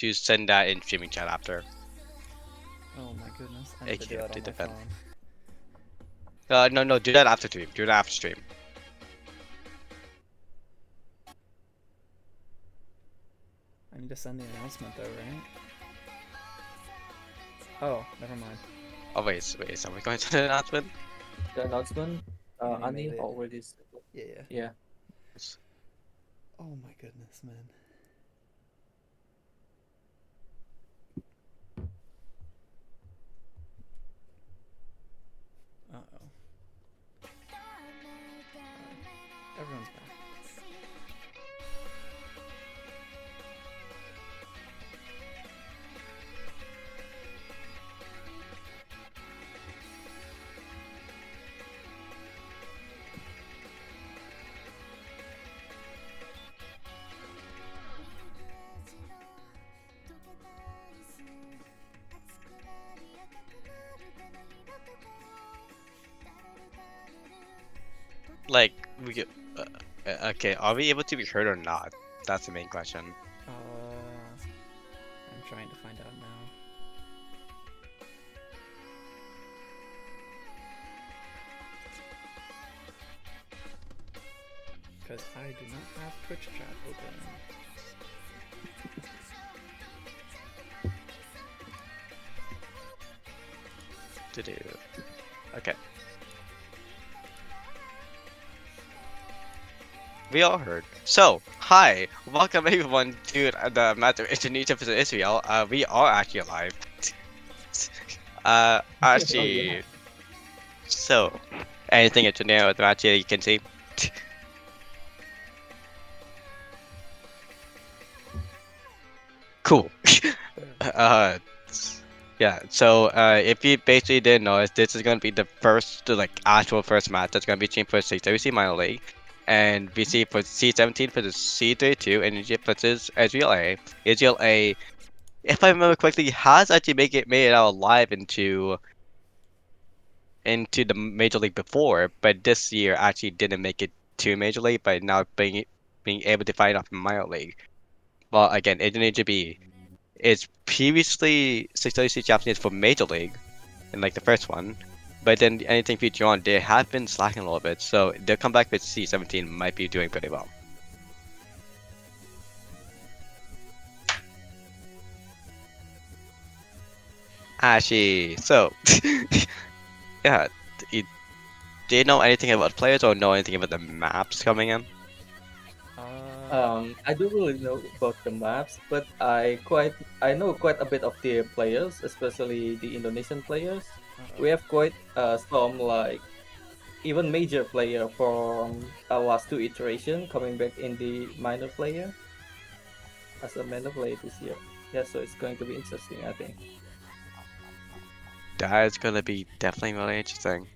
to send that in streaming chat after. Oh my goodness, I need to do that on my phone. No, do that after stream. Do that after stream. I need to send the announcement though, right? Oh, never mind. Oh wait, are we going to the announcement? The announcement, Annie Annie made it. already. Yeah. Oh my goodness, man. Uh-oh. Everyone's back. Like, we get. Okay, are we able to be heard or not? That's the main question. I'm trying to find out now. Because I do not have Twitch chat open. Okay. We all heard. So, hi, welcome everyone to the match of Indonesia vs Israel. We are actually alive. Actually, yeah. so anything interesting with the match here you can see? Cool. Yeah. So, if you basically didn't know, this is gonna be the first, actual first match that's gonna be team for 6WC minor league. And VC for C17 for the C32 and Egypt versus Israel A. Israel A, if I remember correctly, has actually made it out alive into the major league before, but this year actually didn't make it to major league, but now being able to fight off in minor league. Well, again, Indonesia B is previously 6WC champions for major league in the first one. But then anything future on, they have been slacking a little bit, so their comeback with C17 might be doing pretty well. Actually, so yeah, do you know anything about players or know anything about the maps coming in? I don't really know about the maps, but I know quite a bit of the players, especially the Indonesian players. We have quite some even major player from our last two iteration coming back in the minor player as a minor player this year. Yeah, so it's going to be interesting, I think. That is gonna be definitely really interesting.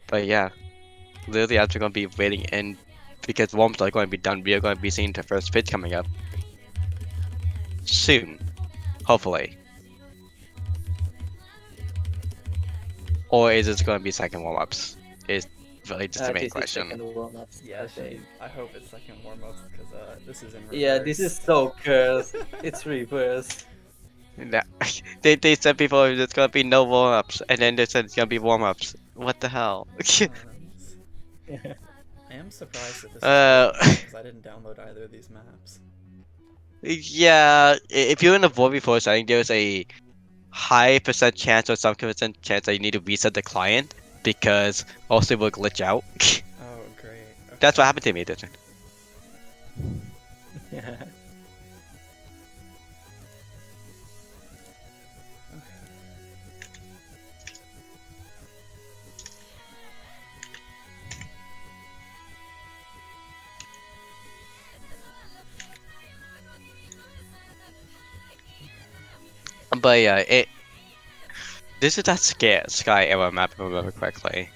But yeah, literally after gonna be waiting in because warm-ups are going to be done. We are going to be seeing the first pitch coming up soon, hopefully. Or is it going to be second warm-ups? Is really just the main question. Second warm-ups, yeah, I hope it's second warm-ups because this is in reverse. Yeah, this is so cursed. It's reverse. They said before there's gonna be no warm-ups, and then they said it's gonna be warm-ups. What the hell? I am surprised that this is because I didn't download either of these maps. Yeah, if you're in the void before setting, there's a high percent chance or some percent chance that you need to reset the client because also it will glitch out. Oh, great. Okay. That's what happened to me, didn't it? Yeah. But yeah, this is that Sky era map if I remember correctly.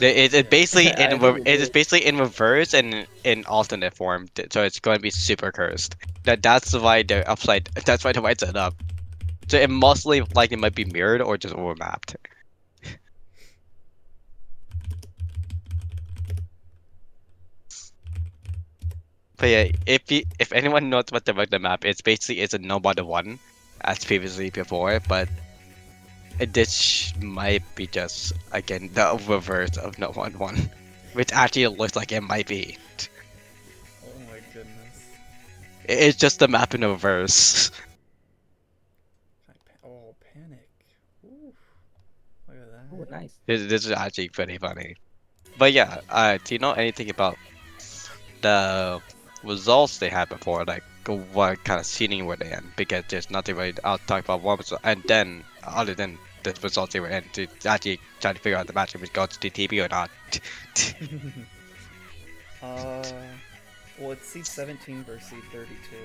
It's basically in reverse and in alternate form, so it's going to be super cursed. That's why the upside. That's why the white set up. So it mostly likely might be mirrored or just overmapped. But yeah, if anyone knows what the map, it's basically a no border one, as previously before, but this might be just again the reverse of no one one, which actually looks like it might be. Oh my goodness. It's just the map in reverse. Oh, panic. Ooh, look at that. Oh, nice. This is actually pretty funny. But yeah, do you know anything about the results they had before? Like, what kind of seating were they in? Because there's nothing really. I'll talk about one result, and then other than the results they were in, to actually try to figure out the match if it goes to TB or not. Well, it's seed 17 versus seed 32,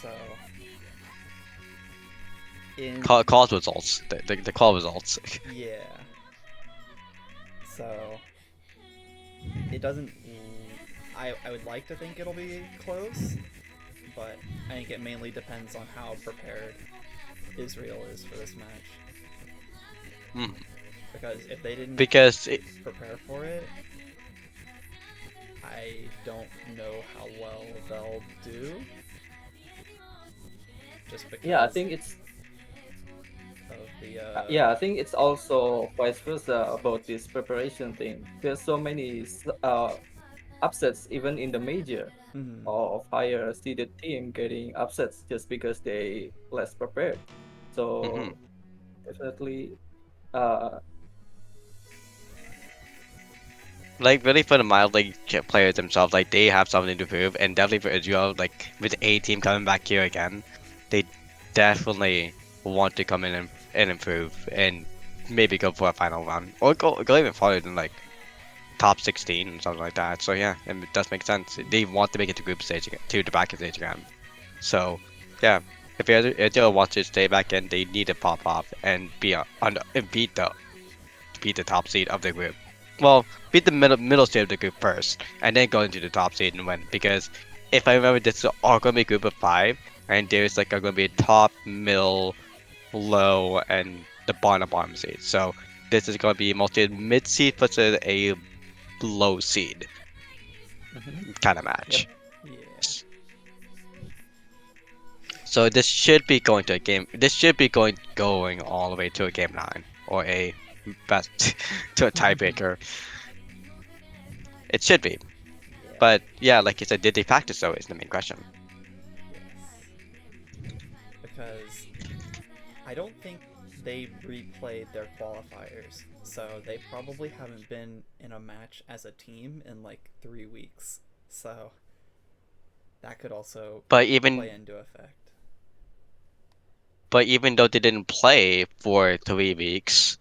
so in Call results. The call results. yeah, so it doesn't. I would like to think it'll be close, but I think it mainly depends on how prepared Israel is for this match. Hmm. Because if they didn't Because prepare for it, I don't know how well they'll do. Just because Yeah, I think it's of the yeah, I think it's also vice versa about this preparation thing. There's so many upsets even in the major mhm. of higher seeded team getting upsets just because they less prepared. mhm. So definitely, uh, Like really for the mild league players themselves, like they have something to prove, and definitely for Israel, like with the A team coming back here again, they definitely want to come in and improve and maybe go for a final round or go even farther than like top 16 or something like that. So yeah, it does make sense. They want to make it to group stage again, to the back stage again. So yeah, if Israel wants to stay back in, they need to pop off and be and beat the top seed of the group. Well, beat the middle stage of the group first, and then go into the top seed and win. Because if I remember, this is all going to be a group of 5, and there's like going to be a top, middle, low, and the bottom seed. So this is going to be mostly a mid seed versus a low seed kind of yep. match. Yeah. So this should be going to a game. This should be going all the way to a game 9 or a best to a tiebreaker. It should be. Yeah. But yeah, like you said, did they practice though is the main question. Yes. Because I don't think they replayed their qualifiers, so they probably haven't been in a match as a team in like 3 weeks. So that could also But play even into effect. though they didn't play for 3 weeks,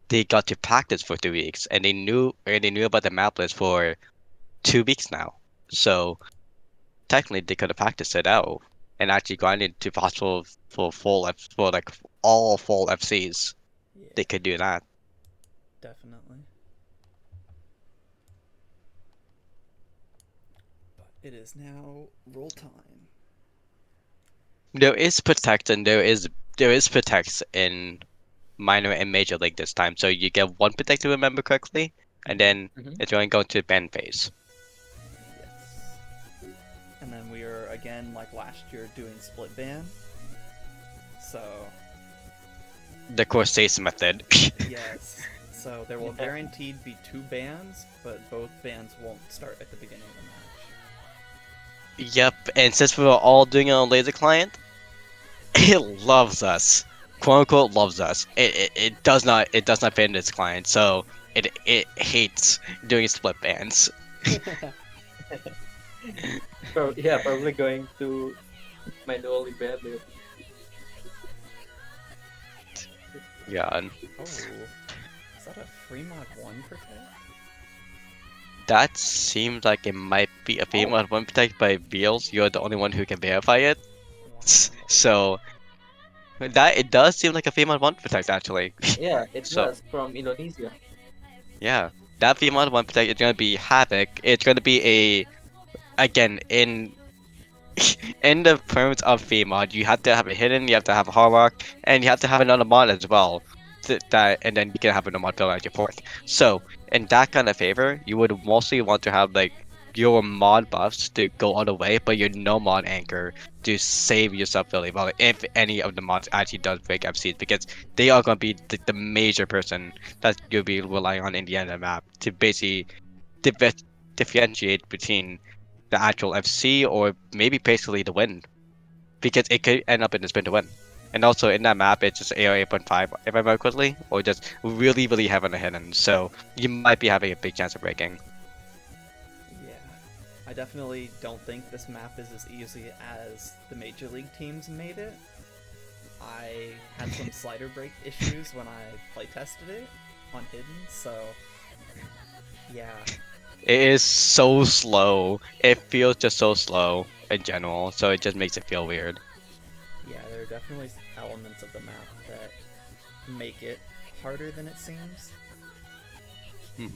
they got to practice for 3 weeks, and they knew about the map list for 2 weeks now. So technically, they could have practiced it out and actually gone into possible for for like all full FCs. Yeah, They could do that. definitely. But it is now roll time. There is protect and there is protects in minor and major league this time. So you get one protect to remember correctly, and then Mhm. it's going to go to ban phase. Yes. And then we are again, like last year, doing split ban. So The Corsace method. yes. So there will guaranteed be 2 bans, but both bans won't start at the beginning of the match. Yep, and since we were all doing it on laser client, it loves us. Quote unquote loves us. It does not fit in its client, so it hates doing split bans. Yeah, probably going to manually ban it. Yeah, and Oh, is that a free mod 1 protect? that seems like it might be a female one protect, but Beals, you're the only one who can verify it. Wow. So that it does seem like a female one protect actually. Yeah, it So was from Indonesia. yeah, that female one protect is gonna be Havoc. It's gonna be a again in the terms of VMod, you have to have a hidden, you have to have a hallmark, and you have to have another mod as well. That and then you can have another mod fill out your fourth. So in that kind of favor, you would mostly want to have like your mod buffs to go all the way, but your no mod anchor to save yourself really well if any of the mods actually does break FCs, because they are going to be the major person that you'll be relying on in the end of the map to basically dif- differentiate between the actual FC or maybe basically the win, because it could end up in the spin to win. And also in that map, it's just AR 8.5 if I remember correctly, or just really, really heavily hidden. So you might be having a big chance of breaking. Yeah. I definitely don't think this map is as easy as the Major League teams made it. I had some slider break issues when I playtested it on Hidden, so yeah. It is so slow. It feels just so slow in general, so it just makes it feel weird. Yeah, there are definitely elements of the map that make it harder than it seems. Hmm.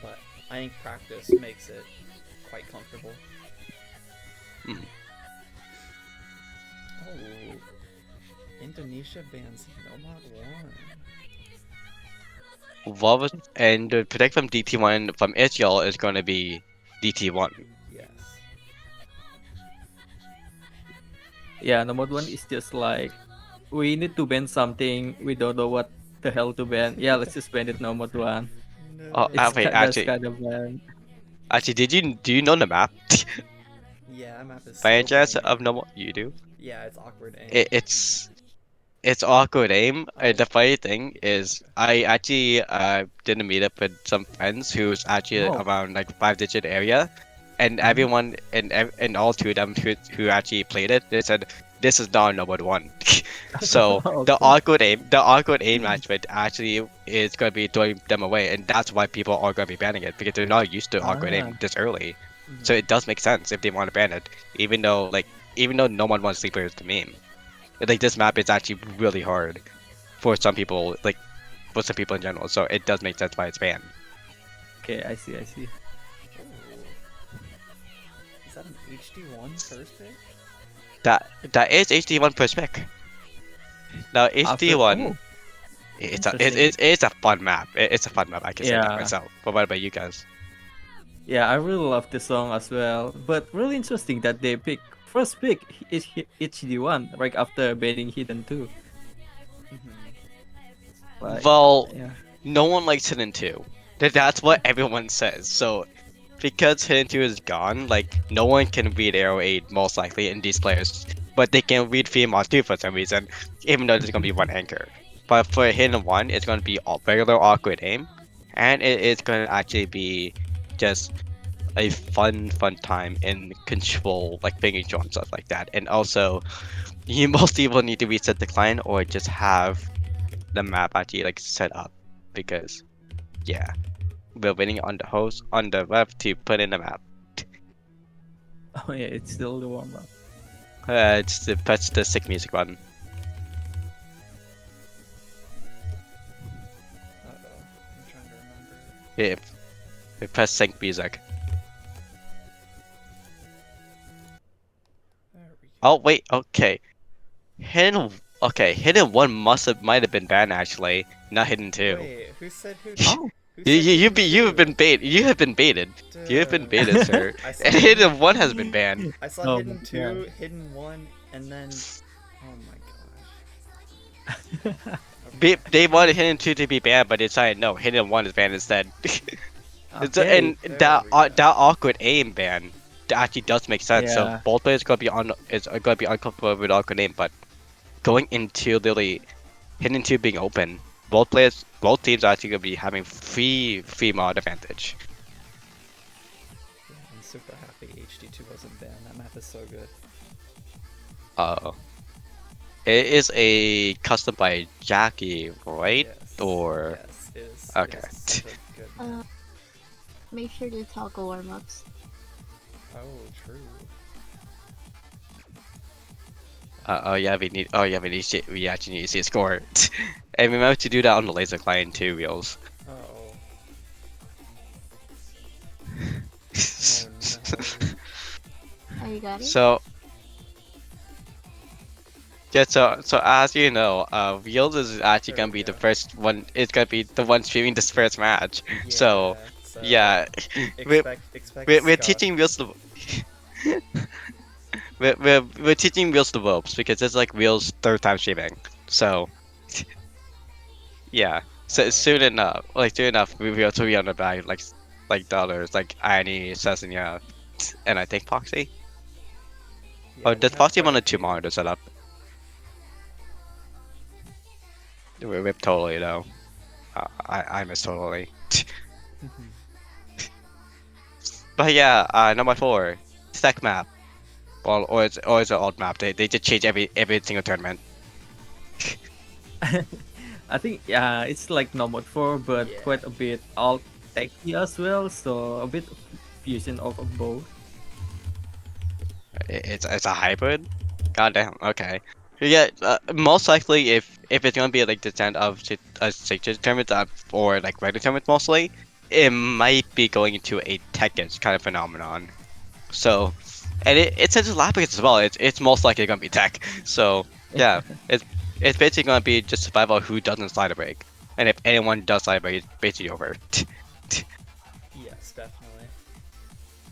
But I think practice makes it quite comfortable. Hmm. Oh, Indonesia bans Nomad 1. What was, and the protect from DT1 from Israel is going to be DT1. Yes. Yeah, Nomad 1 is just like, we need to ban something, we don't know what the hell to ban. Yeah, let's just ban it Nomad 1. Oh, No. wait, That's kind of bad. actually, do you know the map? Yeah, that map is By any so chance banging. of no, you do. Yeah, it's awkward aim. It's awkward aim. Oh. The funny thing is, Okay. I actually did a meetup with some friends who's actually Oh. around like 5-digit area, and Mhm. everyone and all two of them who actually played it, they said this is not number one. So Okay. the awkward aim aspect actually is going to be throwing them away, and that's why people are going to be banning it, because they're not used to awkward Ah, aim this early. Mhm. So it does make sense if they want to ban it, even though no one wants sleeper is the meme. Like this map is actually really hard for some people, like for some people in general. So it does make sense why it's banned. okay, I see, I see. Oh. Is that an HD1 first pick? That is HD1 per spec. Now HD1, Oh, it's interesting. it's a fun map. It's a fun map. I can say that Yeah, myself. But what about you guys? yeah, I really love the song as well. But really interesting that they pick first pick is HD1 right after banning Hidden 2. Like, Well, yeah. no one likes Hidden 2. That's what everyone says. So because Hidden 2 is gone, like no one can read Arrow 8 most likely in these players. But they can read Female 2 for some reason, even though there's gonna be one anchor. But for Hidden 1, it's gonna be regular awkward aim. And it's gonna actually be just a fun time in control, like finger control and stuff like that. And also, you mostly will need to reset the client or just have the map actually like set up, because yeah, we're waiting on the host on the web to put in the map. Oh yeah, it's still the warm up. It's the press the sick music button. Uh-oh. I'm trying to remember. Yeah, we press sync music. There we go. Oh wait, okay. Hidden, okay, hidden one might have been banned actually, not hidden two. Wait, who said who? Oh, Who You said you hidden you have two? been baited. You have been baited. You have been Duh. baited, sir. I saw And hidden. hidden one has been banned. I saw Oh hidden my two, hidden one, and then. Oh my gosh. They wanted hidden two to be banned, but they decided no, hidden one is banned instead. okay. And There we go. that awkward aim ban actually does make sense. So Yeah. both players gonna be uncomfortable with awkward aim, but going into literally hidden two being open, both teams are actually gonna be having free mod advantage. Yeah, I'm super happy HD2 wasn't banned. That map is so good. It is a custom by Jackie, right? Yes. Or Yes, it is. Okay. It is such a good map. Make sure to toggle warm-ups. Oh, true. we actually need to see a score. And remember to do that on the laser client too, Reels. Oh. Oh no. Oh, you got it? So yeah, so as you know, Reels is actually There gonna we be the go. first one. It's gonna be the one streaming this first match. So Yes. So Yeah, we're expect we're Scott. teaching wheels the we're teaching wheels the ropes because it's like wheels third time streaming. So yeah, so Uh, soon enough, we will to be on the back like dollars like Annie, Cessia, and I think Foxy. yeah, Oh, we does have Foxy quite want a a two few. monitor setup? We totally though. I miss totally. But yeah, number four, stack map. Well, or it's an old map. They just change every single tournament. I think it's like number 4, but Yeah. quite a bit alt techy as well. So a bit of fusion of both. It's a hybrid. Goddamn. Okay. Yeah. Most likely, if it's gonna be like the stand of a signature tournament or like regular tournaments mostly, it might be going into a Tekkens kind of phenomenon. So, and it's into Lapis as well. It's most likely gonna be tech. So yeah, it's basically gonna be just survival who doesn't slide a break, and if anyone does slide a break, it's basically over. Yes, definitely.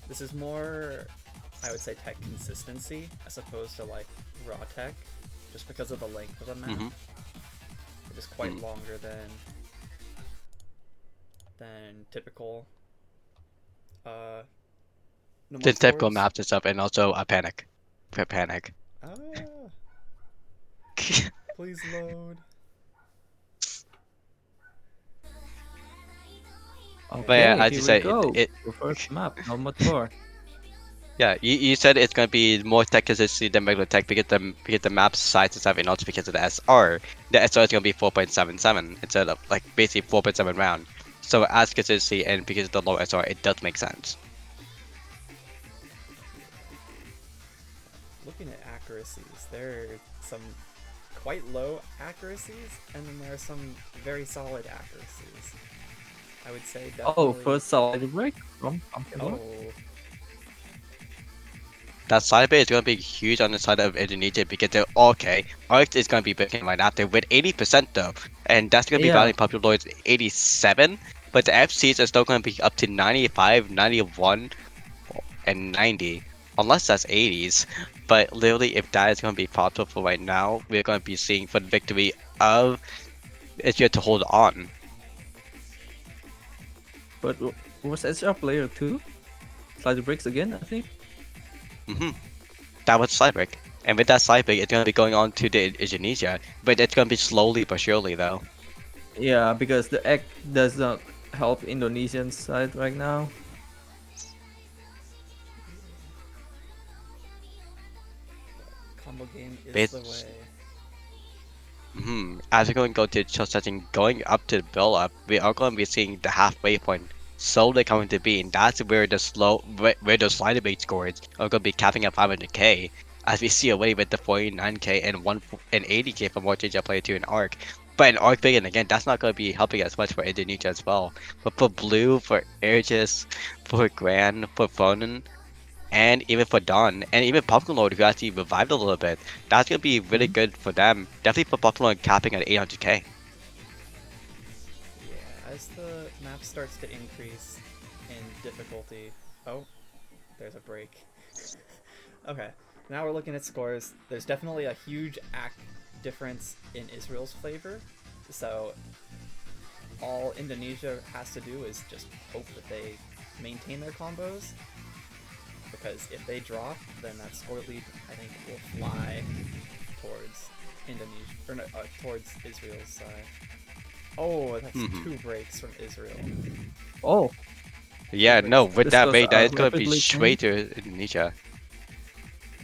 This is more, I would say, tech consistency as opposed to like raw tech, just because of the length of the map. hmm It is quite Mhm. longer than typical number Just typical fours. maps and stuff, and also a panic, for panic. Ah, please load. But yeah, Okay, as you here we said, go. it The first map, number 4. yeah, you said it's gonna be more tech consistency than regular tech because the map size and stuff, and also because of the SR. The SR is gonna be 4.77 instead of like basically 4.7 round. So as consistency and because of the low SR, it does make sense. Looking at accuracies, there are some quite low accuracies, and then there are some very solid accuracies. I would say definitely. Oh, first solid break from Pumpkin Oh, Lord. That side bit is gonna be huge on the side of Indonesia because they're okay. Arc is gonna be breaking right after with 80% though, and that's gonna be Yeah, valuing popular lords 87. But the FCs are still gonna be up to 95, 91, and 90, unless that's 80s. But literally, if that is gonna be possible for right now, we're gonna be seeing for the victory of Israel to hold on. but was SR player 2? Slide breaks again, I think. hmm That was Cybrick. And with that Cybrick, it's gonna be going on to the Indonesia, but it's gonna be slowly but surely though. Yeah, because the egg does not help Indonesian side right now. combo game is the Bits. way. As we're going to go to chill setting, going up to the build up, we are going to be seeing the halfway point slowly coming to be, and that's where where the slider bait scores are going to be capping at 500k, as we see away with the 49k and 80k from what JJ Player 2 in Arc. But in Arc Big, and again, that's not going to be helping as much for Indonesia as well. But for Blue, for Aegis, for Grand, for Fonen, and even for Dawn, and even Popcorn Lord, who actually revived a little bit, that's gonna be really Mhm. good for them. Definitely for Popcorn Lord capping at 800k. Yeah, as the map starts to increase in difficulty. Oh, there's a break. Okay, now we're looking at scores. There's definitely a huge difference in Israel's favor. So all Indonesia has to do is just hope that they maintain their combos. Because if they drop, then that score lead, I think, will fly towards Indonesia, or no, towards Israel's side. Oh, that's Mhm. 2 breaks from Israel. Oh, Yeah, no, with this that was rate, that is gonna be rapidly straight changed. to Indonesia.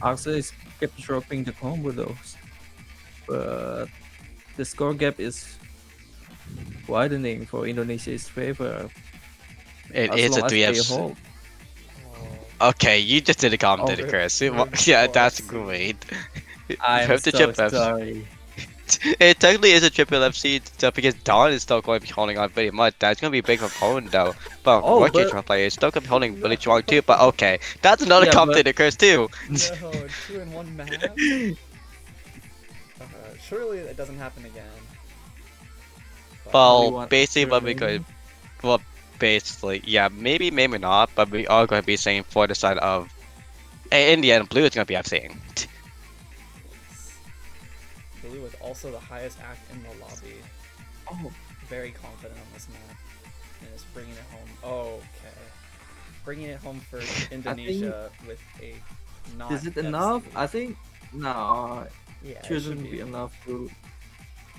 Axel is kept dropping the combo though, but the score gap is widening for Indonesia's favor It as is a long as 3F. they hold. Okay, you just did a comment, Rip, Chris. rip Yeah, for that's FC. great. I'm Hope the so triple F. sorry. It technically is a triple FC stuff because Dawn is still going to be holding on pretty much. That's gonna be a big component though. But Oh, Rocket but player is still gonna be holding really No. strong too. But okay, that's another yeah, but comment, Chris too. No, 2 in 1 map? Surely that doesn't happen again. But only Well, one basically extra what we could, remaining. well, basically, yeah, maybe, maybe not, but we are going to be saying for the side of. In the end, blue is going to be FCing. Blue with also the highest act in the lobby. Oh, Very confident on this map. And is bringing it home. Okay. Bringing it home for Indonesia with a not is it enough? FC. I think no, Yeah, it shouldn't should be enough to.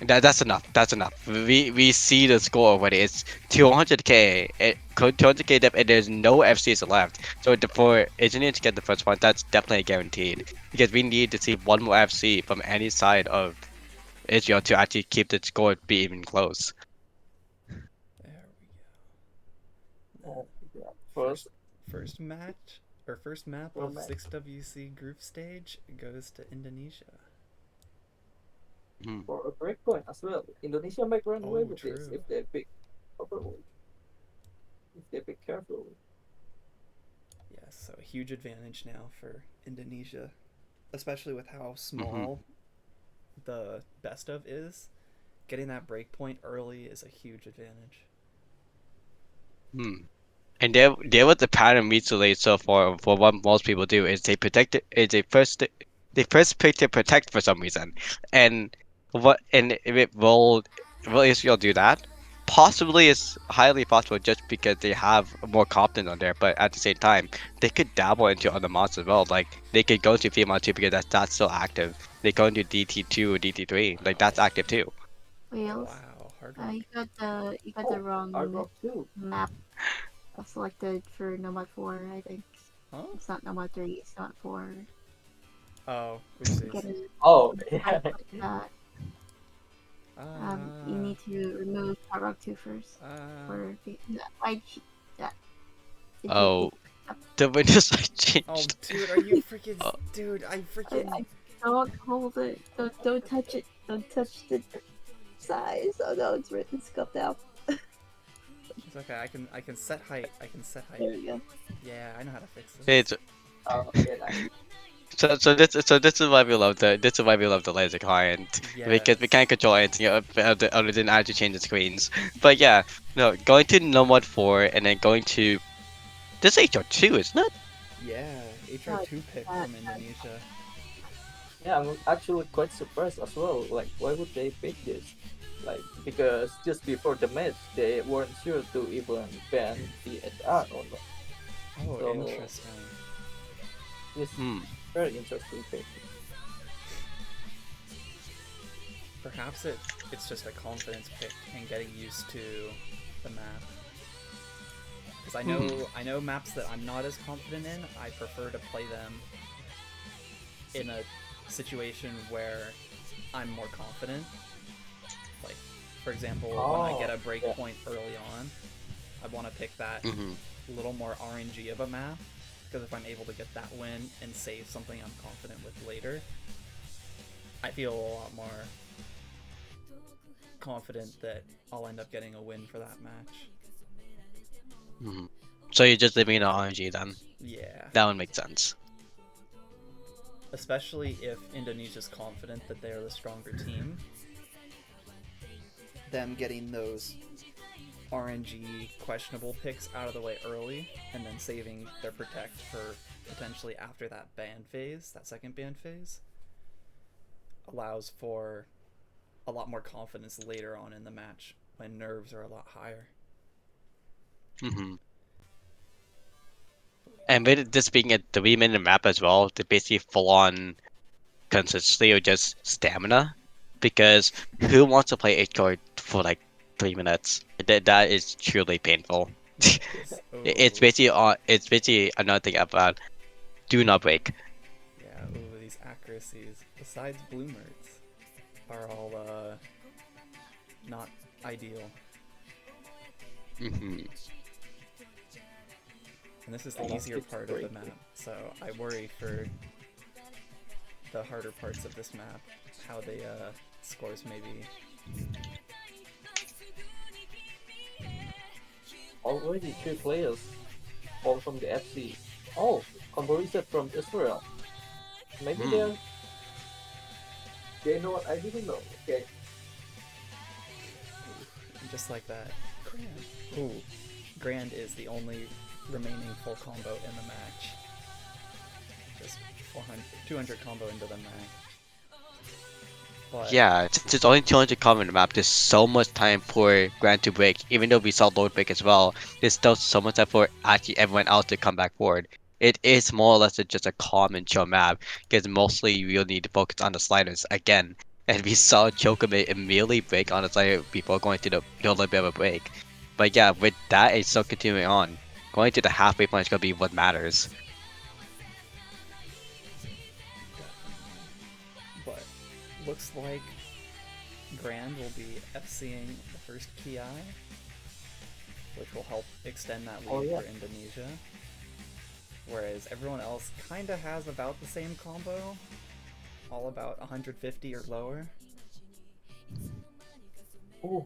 That's enough. That's enough. We see the score already. It's 200k. 200k depth, and there's no FCs left. So for engineer to get the first one, that's definitely guaranteed. Because we need to see one more FC from any side of Israel to actually keep the score be even close. There we go. Oh, yeah. First match or first map First of match. 6WC group stage goes to Indonesia. Hmm. For a breakpoint as well. Indonesia might run away Oh, with this true. if they pick properly. If they pick carefully. Yes, so a huge advantage now for Indonesia, especially with how small the best of is. Getting that breakpoint early is a huge advantage. Hmm. And there was the pattern recently so far for what most people do is they protect it is they first pick to protect for some reason. And if it will Israel do that? Possibly it's highly possible just because they have more confidence on there, but at the same time, they could dabble into other mods as well. Like they could go to female 2 because that's still active. They go into DT2 or DT3, like that's Wow. active too. Wales. Wow, hard rock. You got the Hard wrong rock too. map selected for Nomad 4, I think. Huh? It's not Nomad 3, it's not 4. Oh, Get oopsies. it. Oh, I yeah. put that. You need to remove Hard Rock 2 first. Or I that. Oh, the windows like Oh, changed. dude, are you freaking... Oh. Dude, I freaking... I don't hold it. Don't touch it. Don't touch the size. Oh no, it's written scuffed out. It's okay, I can set height. I can set height. There we go. Yeah, I know how to fix this. It's Oh, yeah, nice. so this is why we love the laser client because we Yes. can't control anything other than actually change the screens. But yeah, no, going to Nomad 4 and then going to this HR2, isn't it? Yeah, HR2 pick from Indonesia. Yeah, I'm actually quite surprised as well. Like, why would they pick this? Like, because just before the match, they weren't sure to even ban the HR or not. Oh, So- interesting. It's very interesting pick. Perhaps it's just a confidence pick and getting used to the map. Because I know maps that I'm not as confident in. I prefer to play them in a situation where I'm more confident. Like, for example, when I get a breakpoint early on, I want to pick that little more RNG of a map. Because if I'm able to get that win and save something I'm confident with later, I feel a lot more confident that I'll end up getting a win for that match. So you're just leaving it on RNG then? Yeah. That would make sense. Especially if Indonesia's confident that they're the stronger team. Them getting those RNG questionable picks out of the way early and then saving their protect for potentially after that ban phase, that second ban phase, allows for a lot more confidence later on in the match when nerves are a lot higher. And with this being a 3-minute map as well, to basically full on consistency or just stamina, because who wants to play H-Core for like 3 minutes? That is truly painful. It's basically another thing about do not break. Yeah, ooh, these accuracies, besides Bloomerts, are all not ideal. Mm-hmm. And this is the easier part of the map, so I worry for the harder parts of this map, how the scores may be. Already 3 players, all from the FC. Oh, combo reset from Israel. Maybe they know what I didn't know. Okay. And just like that. Ooh, Grand is the only remaining full combo in the match. Just 200 combo into the match. But Yeah, since it's only 200 common the map, there's so much time for Grand to break. Even though we saw Lord break as well, there's still so much time for actually everyone else to come back forward. It is more or less just a calm and chill map, because mostly you'll need to focus on the sliders again. And we saw Chocobo immediately break on the slider before going to the little bit of a break. But yeah, with that, it's still continuing on. Going to the halfway point is going to be what matters. but looks like Grand will be FCing the first Ki, which will help extend that lead for Indonesia. Whereas everyone else kinda has about the same combo, all about 150 or lower. Oh,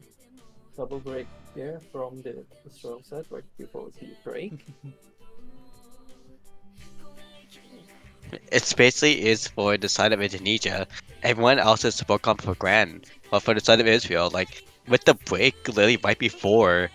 double break there from the strong set right before the break. It basically is for the side of Indonesia. Everyone else is support comp for Grand. But for the side of Israel, like with the break literally right before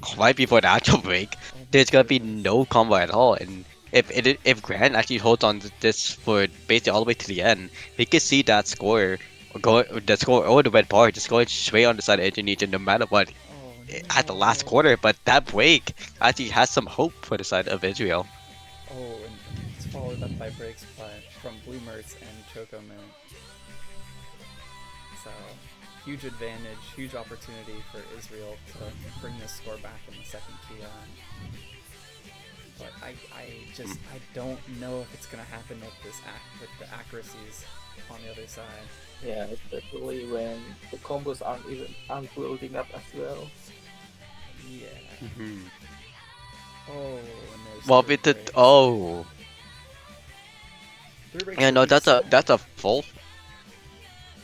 the actual break, Oh my there's gonna be goodness. no combo at all. And if Grand actually holds on to this for basically all the way to the end, he could see that score or the red bar just going straight on the side of Indonesia no matter what Oh at the last no. quarter. But that break actually has some hope for the side of Israel. Oh, and it's followed up by breaks from Blue Mertz and Choco Moon. So, huge advantage, huge opportunity for Israel to bring this score back in the second Ki. But I don't know if it's gonna happen with the accuracies on the other side. Yeah, especially when the combos aren't building up as well. Yeah. Mm-hmm. Oh, and there's Well, three with the breaks. oh. 3 breaks Yeah, will no, be sad. that's a full.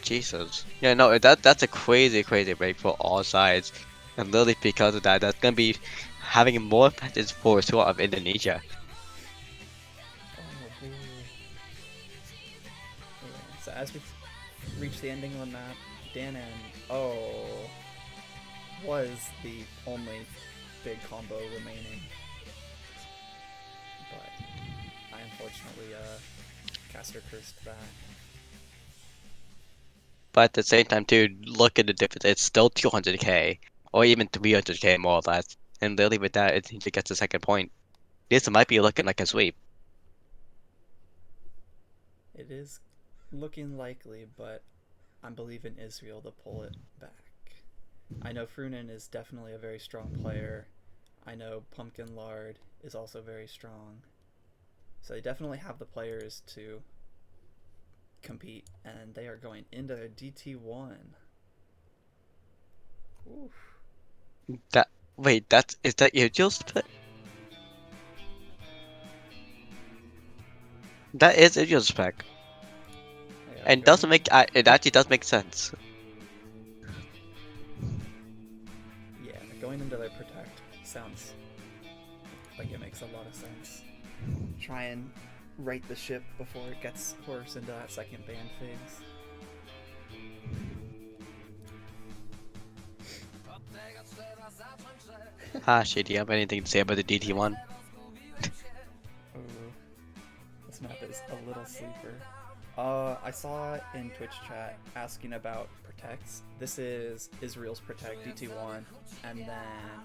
Jesus. Yeah, no, that's a crazy break for all sides, and literally because of that, that's gonna be having more advantage for sort of Indonesia. Oh, boo. Yeah, so as we reach the ending of the map, Danan, was the only big combo remaining. But I unfortunately cast her curse to that. But at the same time, too, look at the difference. It's still 200k, or even 300k more or less. And literally with that, Indonesia gets the second point. This might be looking like a sweep. It is looking likely, but I'm believing Israel to pull it back. I know Frunin is definitely a very strong player. I know Pumpkin Lard is also very strong. So they definitely have the players to compete, and they are going into DT1. Oof. Is that Israel split? That is Israel spec. And it actually does make sense. Yeah, going into their protect sounds like it makes a lot of sense. Try and right the ship before it gets worse into that second ban phase. Hashi, do you have anything to say about the DT1? Ooh, this map is a little sleeper. I saw in Twitch chat asking about protects. This is Israel's protect DT1, and then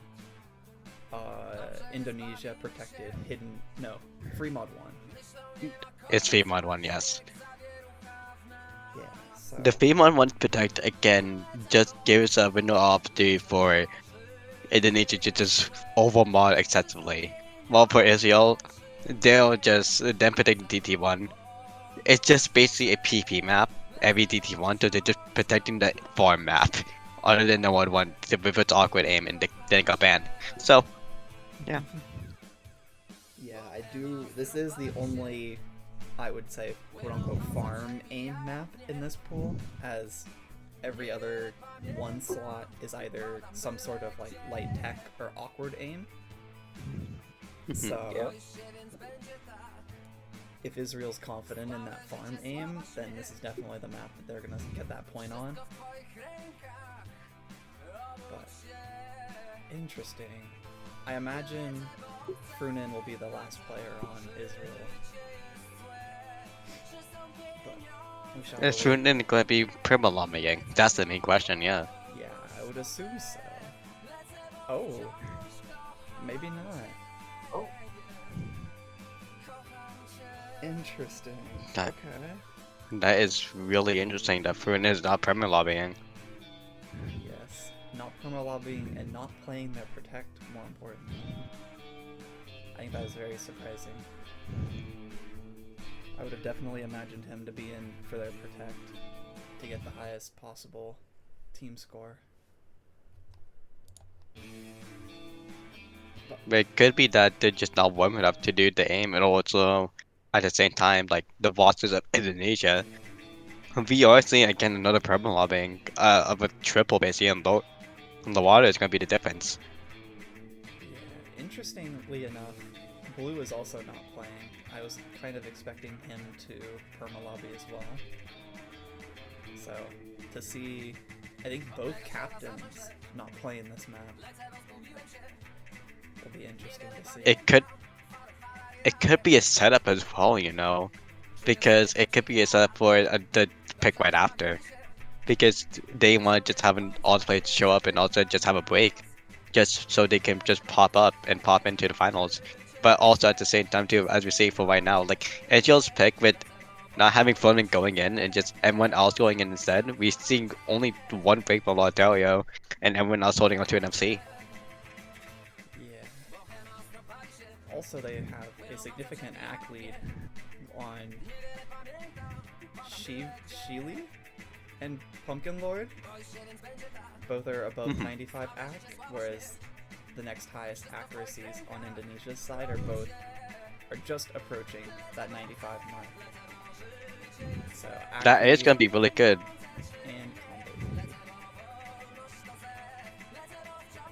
Indonesia protected free mod 1. It's Fremont 1, yes. Yeah, so The Fremont 1 protect again just gives a window of opportunity for Indonesia to just overmod excessively. While for Israel, they'll just then protect DT1. It's just basically a PP map, every DT1, so they're just protecting the farm map. Other than the one with its awkward aim and then got banned. So, yeah. yeah, I do. This is the only, I would say, quote unquote farm aim map in this pool, as every other one slot is either some sort of like light tech or awkward aim. So Yep. if Israel's confident in that farm aim, then this is definitely the map that they're gonna get that point on. But interesting. I imagine Frunin will be the last player on Israel. But we shall Is await. Frunin gonna be perma-lobbying? That's the main question, yeah. Yeah, I would assume so. Oh, maybe not. Oh. Interesting. That- Okay. That is really interesting that Frunin is not perma-lobbying. Yes. Not perma-lobbying and not playing their Protect, more importantly. I think that is very surprising. I would have definitely imagined him to be in for their Protect to get the highest possible team score. It could be that they're just not warm enough to do the aim, and also at the same time, like the waters of Indonesia, we are seeing again another perma-lobbying of a triple basically on the water is gonna be the difference. Yeah, interestingly enough, Blue is also not playing. I was kind of expecting him to perma-lobby as well. So, to see, I think both captains not playing this map will be interesting to see. It could be a setup as well, you know, because it could be a setup for the pick right after, because they want to just have all the players show up and also just have a break, just so they can just pop up and pop into the finals. But also at the same time too, as we say for right now, like Edge's pick with not having Fleming going in and just everyone else going in instead, we're seeing only one break from Ontario and everyone else holding on to an FC. Yeah. Also, they have a significant ACK lead on Sheely and Pumpkin Lord. Both are above 95 ACK, whereas the next highest accuracies on Indonesia's side are just approaching that 95 mark. So That is ACK gonna be really good. and combo lead.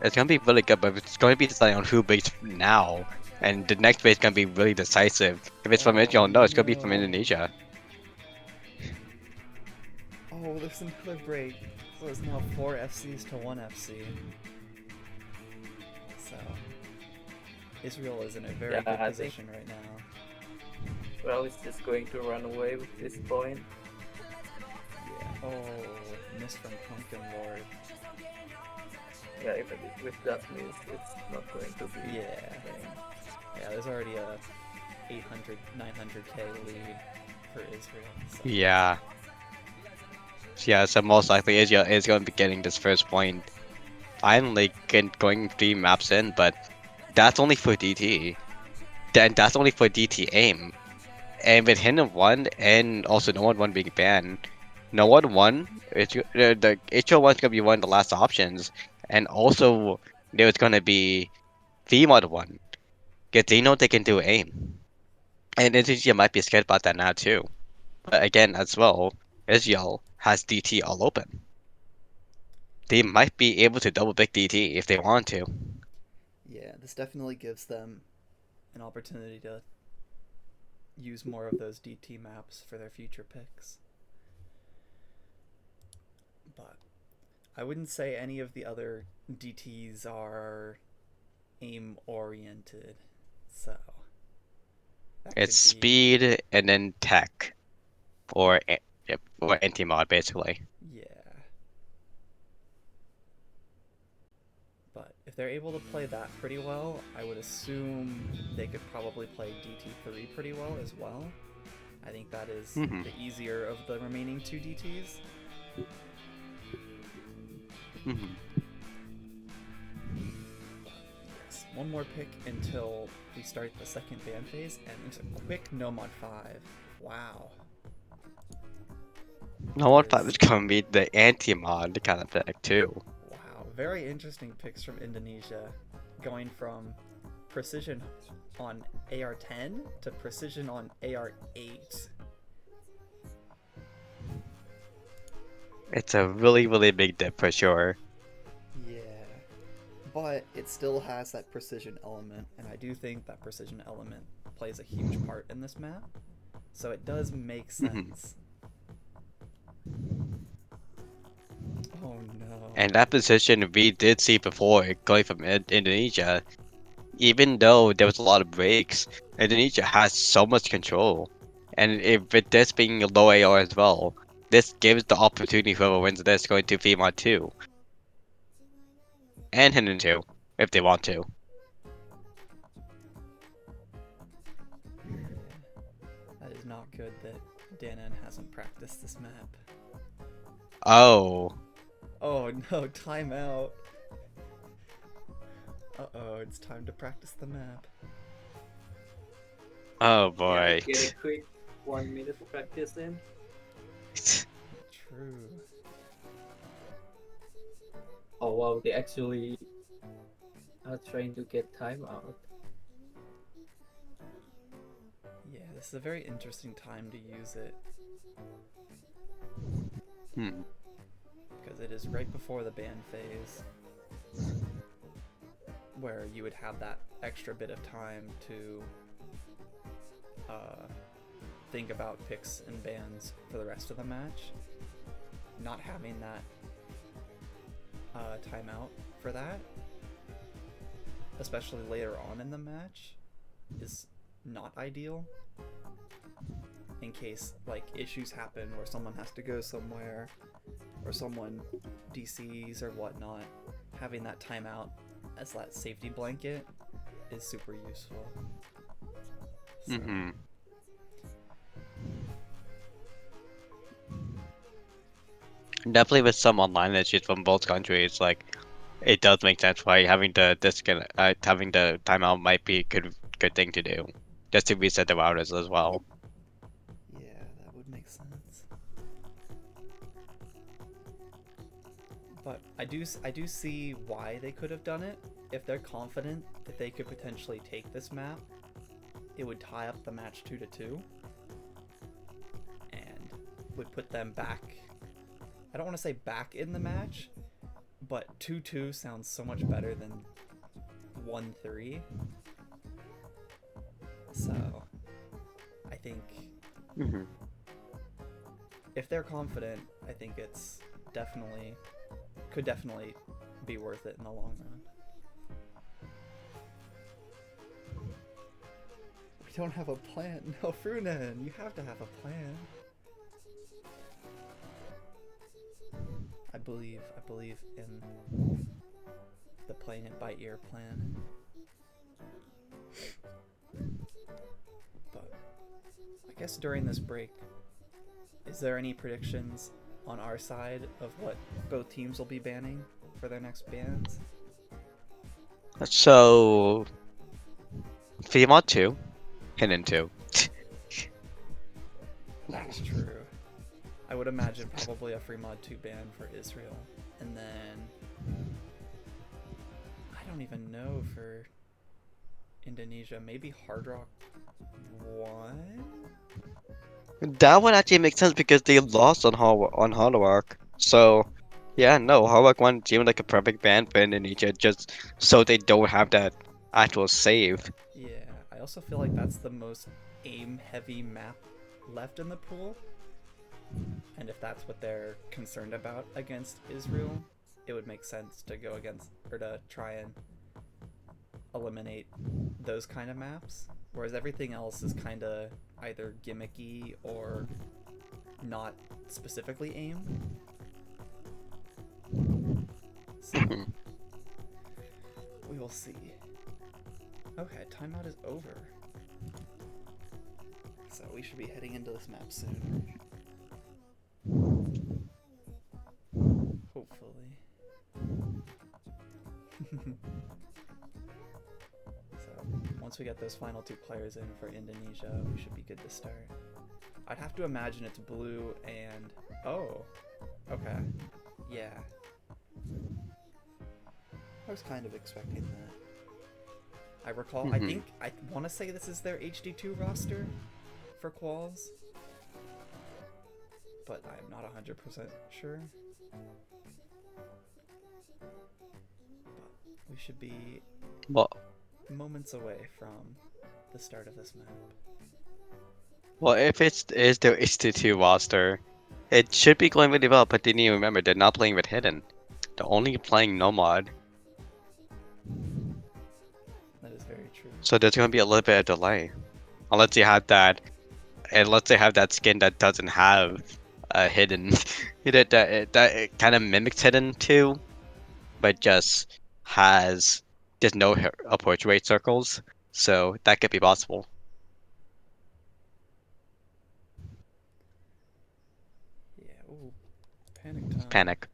It's gonna be really good, but it's going to be decided on who beats now. And the next race is gonna be really decisive. If it's from Israel, no, it's gonna be from no. Indonesia. Oh, there's another break. So it's now 4 FCs to 1 FC. So Israel is in a very Yeah, good I position right now. Well, it's just going to run away with this point. Yeah. Oh, miss from Pumpkin Lord. Yeah, even with that miss, it's not going to be. Yeah. Yeah, there's already a 800, 900k lead for Israel. So. Yeah. Yeah, so most likely Israel is going to be getting this first point. Finally going 3 maps in, but that's only for DT. Then that's only for DT aim. And with Hidden 1 and also No 1 being banned, No 1, the HO1's gonna be one of the last options. And also there's gonna be VMod 1. Because they know they can do aim. And Indonesia might be scared about that now too. But again, as well, Israel has DT all open. They might be able to double pick DT if they want to. Yeah, this definitely gives them an opportunity to use more of those DT maps for their future picks. But I wouldn't say any of the other DTs are aim oriented, so It's speed and then tech, or anti-mod basically. Yeah. But if they're able to play that pretty well, I would assume they could probably play DT3 pretty well as well. I think that is the easier of the remaining 2 DTs. Yes, one more pick until we start the second ban phase, and there's a quick no mod 5. Wow. No one thought it was gonna be the anti-mod kind of pick too. Wow, very interesting picks from Indonesia, going from precision on AR-10 to precision on AR-8. It's a really, really big dip for sure. Yeah, but it still has that precision element, and I do think that precision element plays a huge part in this map, so it does make sense. Oh no. And that position we did see before going from Indonesia. even though there was a lot of breaks, Indonesia has so much control. And if with this being a low AR as well, this gives the opportunity whoever wins this going to VMod 2 and Hidden 2 if they want to. That is not good that Danan hasn't practiced this map. Oh. Oh no, timeout. Uh-oh, it's time to practice the map. Oh Yeah, boy. get a quick 1 minute practice in. True. Oh wow, they actually are trying to get timeout. Yeah, this is a very interesting time to use it. Hmm. Because it is right before the ban phase. Where you would have that extra bit of time to think about picks and bans for the rest of the match. Not having that timeout for that, especially later on in the match, is not ideal. In case like issues happen where someone has to go somewhere or someone DCs or whatnot, having that timeout as that safety blanket is super useful. So, Mm-hmm. Definitely with some online issues from both countries, like it does make sense why having having the timeout might be a good thing to do, just to reset the routers as well. yeah, that would make sense. But I do see why they could have done it. If they're confident that they could potentially take this map, it would tie up the match 2-2 and would put them back. I don't want to say back in the match, but 2-2 sounds so much better than 1-3. So I think Mm-hmm. if they're confident, I think it's could definitely be worth it in the long run. We don't have a plan. No, Frunen, you have to have a plan. I believe in the playing it by ear plan. But I guess during this break, is there any predictions on our side of what both teams will be banning for their next bans? So, VMod 2, Hidden 2. That's true. I would imagine probably a free mod 2 ban for Israel. And then I don't even know for Indonesia. Maybe Hard Rock 1? That would actually make sense because they lost on Hard. So, yeah, no, Hard one seemed like a perfect ban for Indonesia, just so they don't have that actual save. Yeah, I also feel like that's the most aim heavy map left in the pool. And if that's what they're concerned about against Israel, it would make sense to go against or to try and eliminate those kind of maps. Whereas everything else is kind of either gimmicky or not specifically aimed. So we will see. Okay, timeout is over. So we should be heading into this map soon. Hopefully. So once we get those final two players in for Indonesia, we should be good to start. I'd have to imagine it's blue and... Oh, okay. Yeah. I was kind of expecting that. I recall, I want to say this is their HD2 roster for quals, but I'm not 100% sure. But we should be Well, moments away from the start of this map. well, if is their H2 roster, it should be going really well, but they need to remember they're not playing with Hidden. They're only playing Nomad. That is very So there's gonna be a little bit of delay, unless you have that, skin that doesn't have a hidden, that kind of mimics hidden too, but just no approach rate circles. So that could be possible. Yeah. Ooh, panic time. Panic.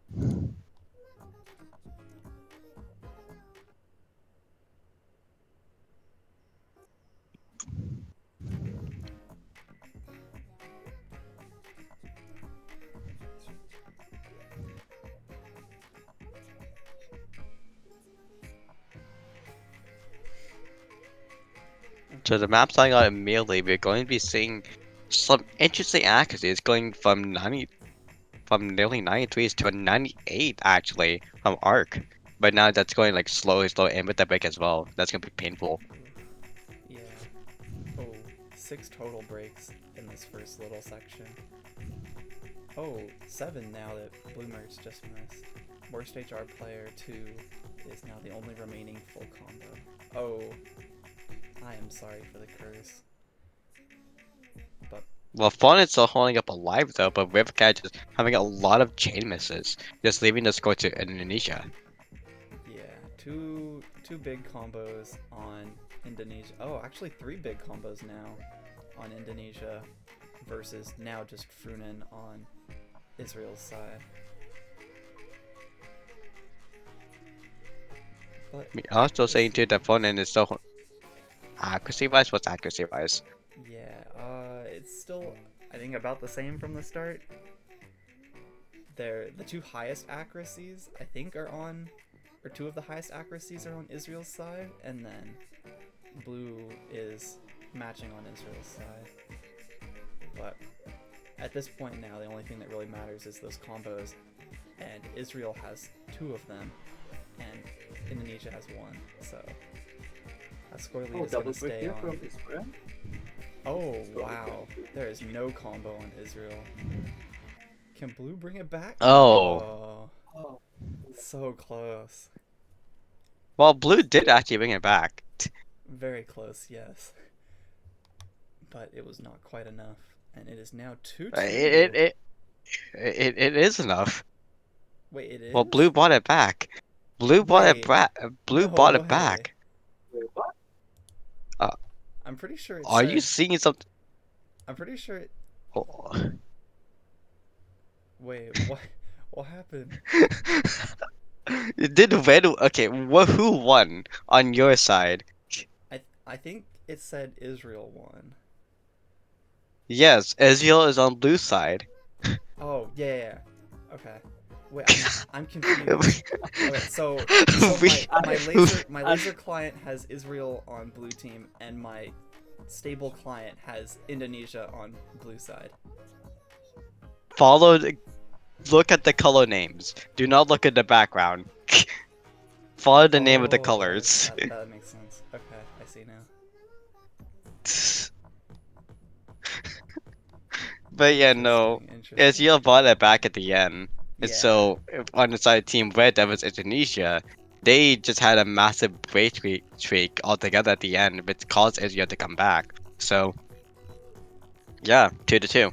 So the map starting out immediately, we're going to be seeing some interesting accuracies going from nearly 93s to a 98 actually from arc. But now that's going like slowly in with the break as well. That's gonna be painful. Yeah. Oh, 6 total breaks in this first little section. Oh, 7 now that Blue Merch just missed. Worst HR player 2 is now the only remaining full combo. Oh, I am sorry for the curse. But Well, Fawn is still holding up alive though, but Rivercat just having a lot of chain misses, just leaving the score to Indonesia. yeah, two big combos on Indonesia. Oh, actually 3 big combos now on Indonesia versus now just Frunin on Israel's side. But I was still saying too that Fawn is still accuracy wise. What's accuracy wise? yeah, it's still, I think, about the same from the start. The 2 highest accuracies, I think, are on, or 2 of the highest accuracies are on Israel's side, and then Blue is matching on Israel's side. But at this point now, the only thing that really matters is those combos, and Israel has 2 of them, and Indonesia has 1, so that score lead is going to stay on. Oh, wow. There is no combo on Israel. Can Blue bring it back? Oh. Oh, so close. Well, Blue did actually bring it back. Very close, yes. But it was not quite enough. And it is now 2-2. It is enough. Wait, it is? Well, Blue bought it back. Blue bought it back. Blue No bought it way. back. I'm pretty sure it Are said... you seeing something? I'm pretty sure it... Oh. Wait, what happened? Did Red? Okay, who won on your side? I think it said Israel won. Yes, Ezreal is on Blue's side. Oh, yeah. Okay. Wait, I'm confused. Okay, so my laser client has Israel on blue team, and my stable client has Indonesia on blue side. Look at the color names. Do not look at the background. Follow the name of the colors. That makes sense. Okay, I see now. But yeah, no. Interesting. Ezreal bought it back at the end. And Yeah. so, on the side of Team Red, that was Indonesia, they just had a massive break streak altogether at the end, which caused Ezreal to come back. So, yeah, 2-2.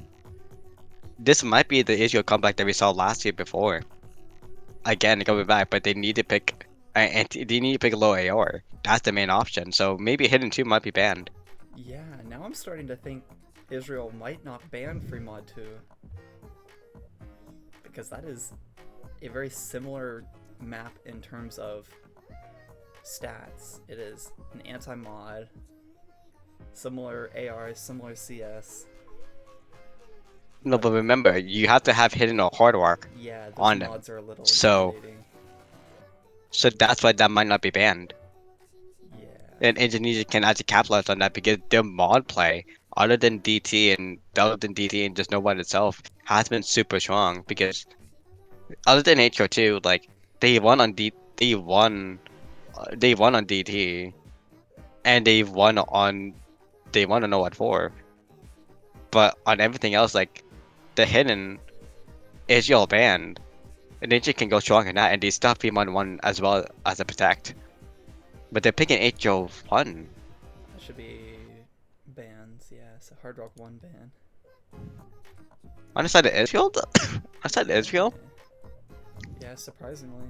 This might be the Ezreal comeback that we saw last year before. Again, coming back, but they need to pick, low AR. That's the main option. So maybe Hidden 2 might be banned. Yeah, now I'm starting to think Israel might not ban Free Mod 2. Because that is a very similar map in terms of stats. It is an anti-mod, similar AR, similar CS. No, but remember, you have to have Hidden or Hard Arc Yeah, those on them. mods are a little So that's why that might not be banned. Yeah. And Indonesia can actually capitalize on that because their mod play, other than DT and just no one itself, has been super strong. Because other than HO2, like they won on DT, and they won on 014. But on everything else, like the Hidden is your banned. And Ninja can go strong in that, and they still have Fremont 1 as well as a protect. But they're picking HO1. should be bans. Yeah, so Hard Rock 1 ban. On the side of Israel? On the side of Israel? Yeah, surprisingly.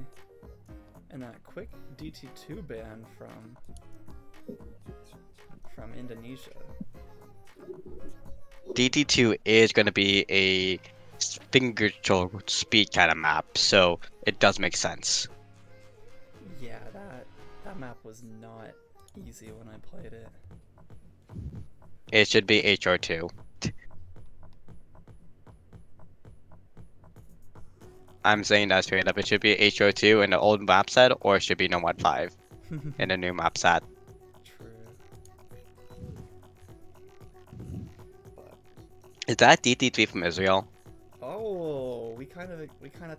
And that quick DT2 ban from Indonesia. DT2 is going to be a finger stroke speed kind of map, so it does make sense. Yeah, that map was not easy when I played it. It should be HR2. I'm saying that straight up. It should be HR2 in the old map set, or it should be Nomad 5 in the new map set. True. Is that DT3 from Israel? Oh, we kind of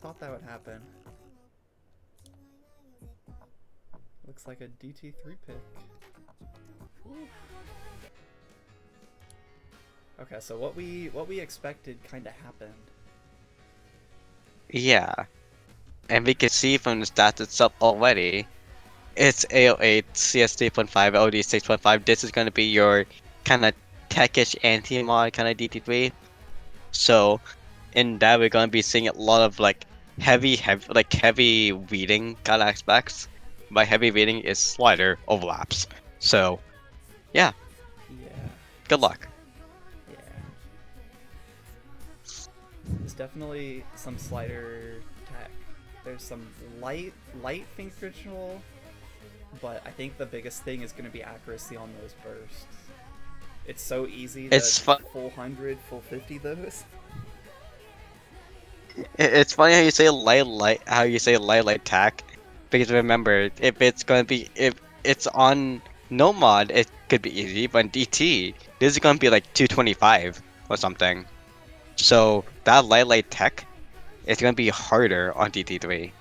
thought that would happen. Looks like a DT3 pick. Whew. Okay, so what we expected kind of happened. Yeah. And we can see from the stats itself already, it's AO8, CS 3.5, OD 6.5. This is going to be your kind of techish anti-mod kind of DT3. So in that, we're going to be seeing a lot of like heavy reading kind of aspects. By heavy reading is slider overlaps. So yeah, Yeah. good luck. Yeah. There's definitely some slider tech. There's some light finger control, but I think the biggest thing is going to be accuracy on those bursts. It's so easy to It's fun. full 100, full 50 those. It's funny how you say light tack, because remember, if it's on no mod, it could be easy, but on DT, this is gonna be like 225 or something. So that light tech is gonna be harder on DT3.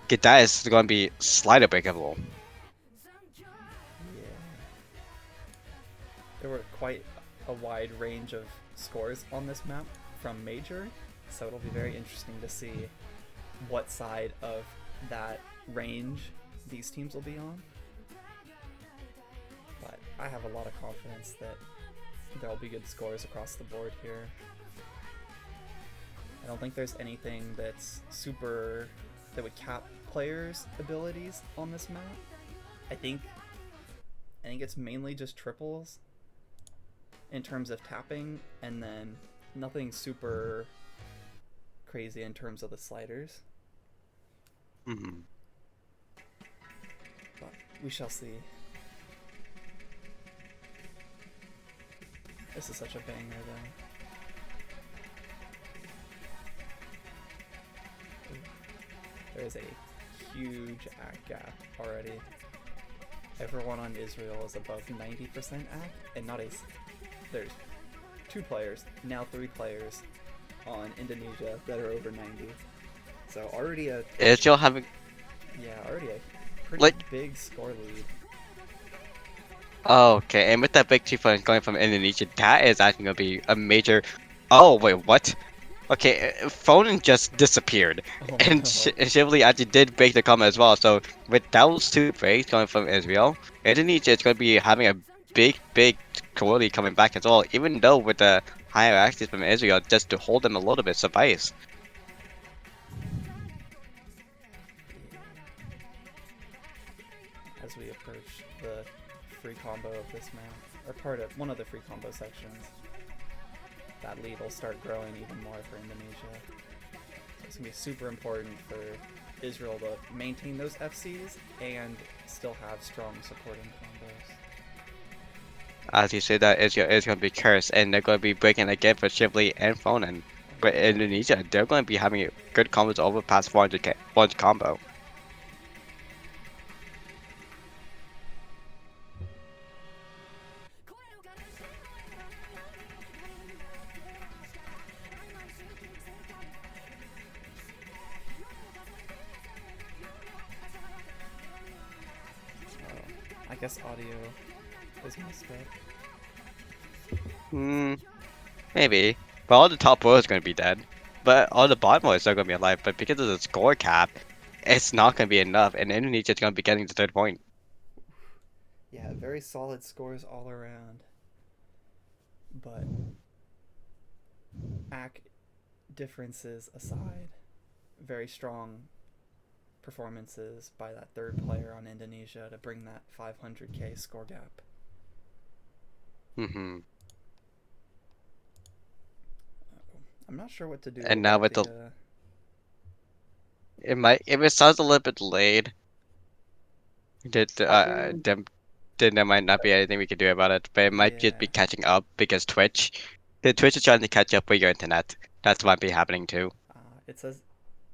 That is gonna be slider breakable. Yeah. There were quite a wide range of scores on this map from Major, so it'll be very interesting to see what side of that range these teams will be on. But I have a lot of confidence that there'll be good scores across the board here. I don't think there's anything that's that would cap players' abilities on this map. I think it's mainly just triples in terms of tapping, and then nothing super crazy in terms of the sliders. Mm-hmm. But we shall see. This is such a banger though. There is a huge act gap already. Everyone on Israel is above 90% act, and there's 2 players, now 3 players on Indonesia that are over 90. So already a Israel having pretty big score lead. Oh, okay, and with that big 2 points going from Indonesia, that is actually gonna be a major. Oh wait, what? Okay, Foden just disappeared, Oh, and no. Shively actually did break the combo as well. So with those 2 breaks coming from Israel, Indonesia is going to be having a big score lead coming back as well. Even though with the higher access from Israel, just to hold them a little bit suffice. As we approach the free combo of this map, or part of one of the free combo sections, that lead will start growing even more for Indonesia. So it's going to be super important for Israel to maintain those FCs and still have strong supporting combos. As you say, that Israel is going to be cursed, and they're going to be breaking again for Shively and Foden. But Indonesia, they're going to be having good combos over past 400 combo. I guess audio is messed up. Maybe. But all the top rows are going to be dead. But all the bottom rows are going to be alive. But because of the score cap, it's not going to be enough. And Indonesia's going to be getting the 3rd point. Yeah, very solid scores all around. But AC differences aside, very strong performances by that third player on Indonesia to bring that 500k score gap. Hmm. I'm not sure what to do And now about with the the. it might if it sounds a little bit delayed, I think then there might not be anything we can do about it. But it might just Yeah. be catching up because Twitch is trying to catch up with your internet. That's might be happening too. It says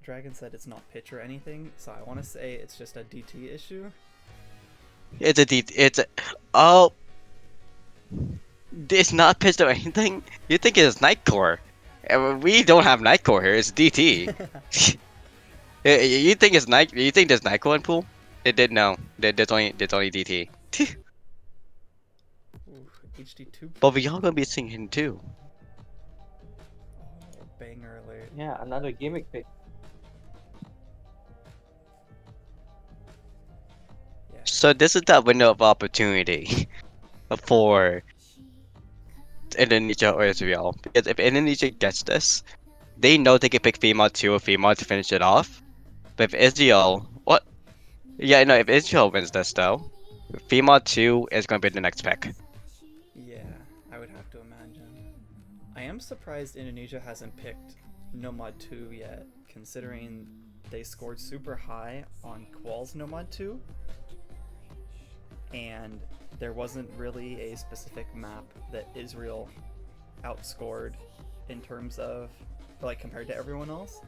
Dragon said it's not pitch or anything, so I want to say it's just a DT issue. Oh, it's not pitched or anything. You think it's Nightcore? We don't have Nightcore here. It's DT. You think it's Night? You think there's Nightcore in pool? It did no. There's only DT. Ooh, HD2. But we all gonna be singing too. Oh, banger alert. yeah, another gimmick pick. Yeah. So this is that window of opportunity for Indonesia or Israel. Because if Indonesia gets this, they know they can pick female 2 or female to finish it off. But if Israel, what? Yeah, no. If Israel wins this though, female 2 is gonna be the next pick. Yeah, I would have to imagine. I am surprised Indonesia hasn't picked Nomad 2 yet, considering they scored super high on Qual's Nomad 2, and there wasn't really a specific map that Israel outscored in terms of, like, compared to everyone else.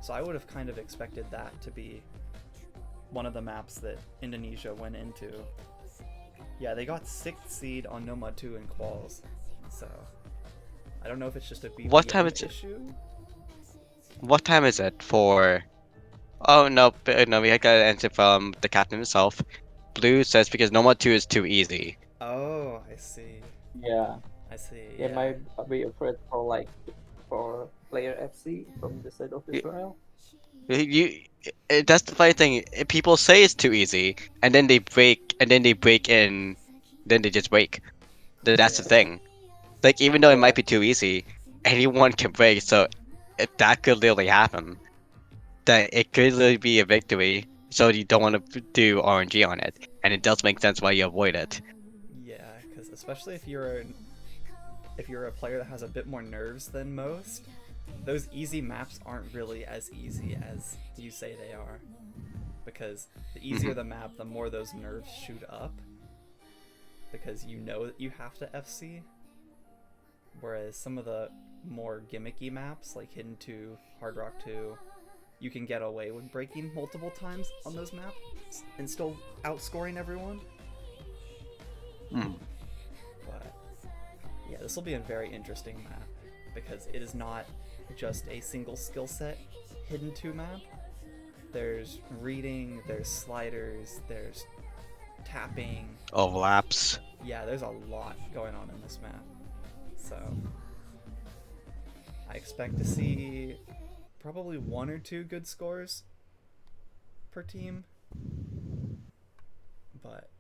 So I would have kind of expected that to be one of the maps that Indonesia went into. Yeah, they got 6th seed on Nomad 2 in quals, so I don't know if it's just a What time BPM is it? issue. What time is it for? Oh no, no. We got an answer from the captain himself. Blue says because Nomad 2 is too easy. Oh, I see. Yeah, I see. they Yeah. might be afraid for player FC from the side of Y- Israel. You, that's the funny thing. People say it's too easy, and then they break in, then they just break. That's the Yeah. thing. Like even though it might Yeah, be too easy, anyone can break. So if that could literally happen, that it could literally be a victory. So you don't want to do RNG on it, and it does make sense why you avoid it. Yeah, because especially if you're a player that has a bit more nerves than most, those easy maps aren't really as easy as you say they are. Because the easier Mhm. the map, the more those nerves shoot up. Because you know that you have to FC. Whereas some of the more gimmicky maps, like Hidden 2, Hard Rock 2, you can get away with breaking multiple times on those maps and still outscoring everyone. Mm. But yeah, this will be a very interesting map because it is not just a single skill set Hidden 2 map. There's reading, there's sliders, there's tapping. Overlaps. Yeah, there's a lot going on in this map. So I expect to see probably 1 or 2 good scores per team. But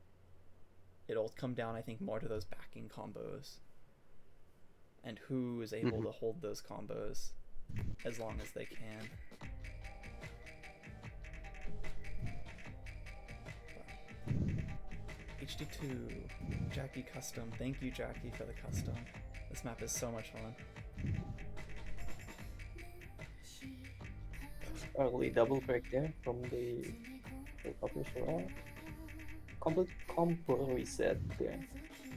it'll come down, I think, more to those backing combos. And who is able Mhm. to hold those combos as long as they can. HD2, Jackie Custom. Thank you, Jackie, for the custom. This map is so much fun. early double break there from the official. Complete combo reset there.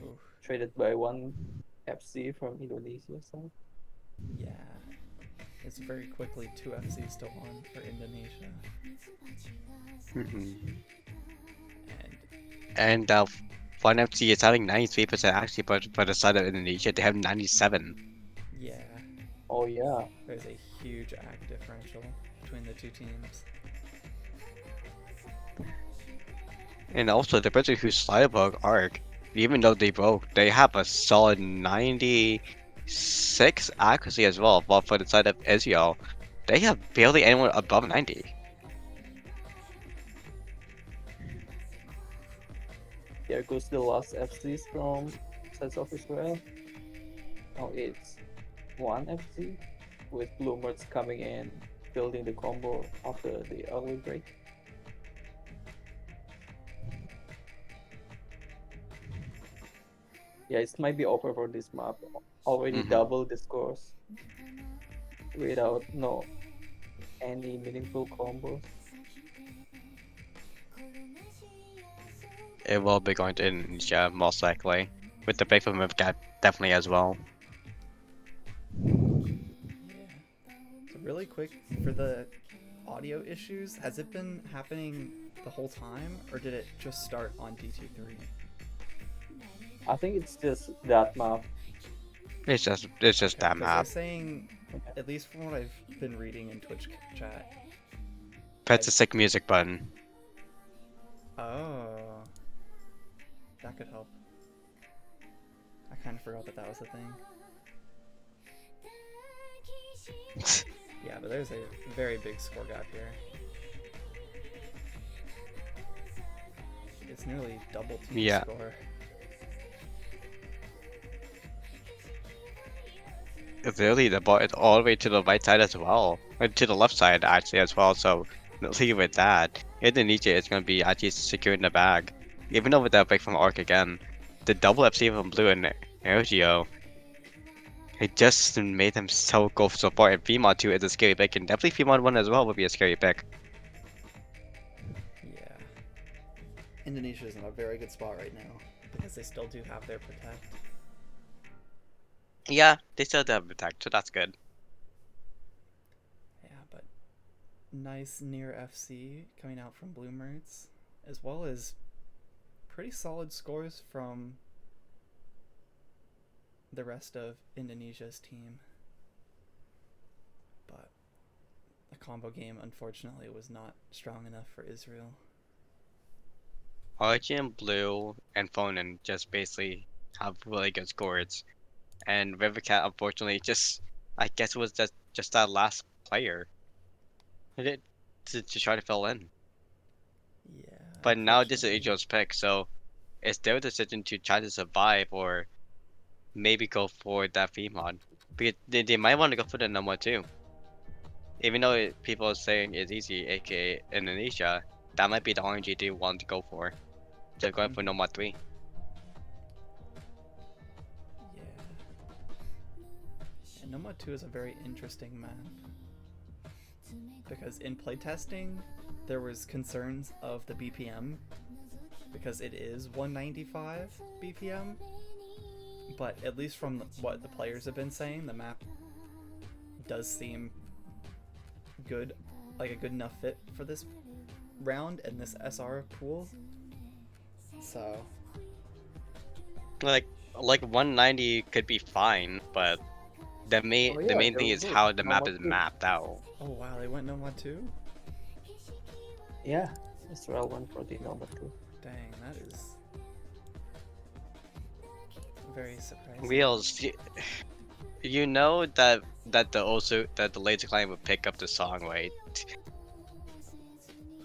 Oof. Traded by one FC from Indonesia. So Yeah. It's very quickly 2 FCs to 1 for Indonesia. Mhm. And And Fun FC is having 93% actually, but for the side of Indonesia, they have 97. yeah, oh yeah, there's a huge AC differential between the two teams. And also, the person who Slidebug arc, even though they broke, they have a solid 96 accuracy as well. But for the side of Israel, they have barely anyone above 90. Here goes the last FCs from Sets of Israel. Now it's one FC with Bloomers coming in, building the combo after the early break. Yeah, it might be over for this map. Already double the scores without any meaningful combos. It will be going to Indonesia most likely, with the big from gap definitely as well. Yeah. So really quick, for the audio issues, has it been happening the whole time, or did it just start on DT3? I think it's just that map. It's just that Because they're map. saying, at least from what I've been reading in Twitch chat. Press the sick music button. Oh, that could help. I kind of forgot that was a thing. Yeah, but there's a very big score gap here. It's nearly double team Yeah. score. It's really the ball. It's all the way to the right side as well, or to the left side actually as well. So leave with that. Indonesia is going to be actually securing the bag, even though with that break from Arc again. The double FC from Blue and Ergio, it just made them so go so far. And Fremont 2 is a scary pick, and definitely Fremont 1 as well would be a scary pick. Yeah. Indonesia's in a very good spot right now, because they still do have their protect. Yeah, they still have attack, so that's good. Yeah, but nice near FC coming out from Blue Merts, as well as pretty solid scores from the rest of Indonesia's team. But the combo game, unfortunately, was not strong enough for Israel. Origin, Blue, and Phonen just basically have really good scores. And Rivercat, unfortunately, I guess it was just that last player to try to fill in. Yeah. But now this is Adriel's pick, so it's their decision to try to survive or maybe go for that Fremont. Because they might want to go for the number 2. Even though people are saying it's easy, aka Indonesia, that might be the RNG they want to go for. They're going for number 3. Yeah. And Noma 2 is a very interesting map. Because in playtesting, there was concerns of the BPM, because it is 195 BPM, but at least from what the players have been saying, the map does seem good, like a good enough fit for this round and this SR pool. So like 190 could be fine, but the main thing is how the map is mapped out. Oh wow, they went Noma 2? Yeah, Israel went for the number 2. Dang, that is very surprising. Wheels, you know that the laser client would pick up the song, right?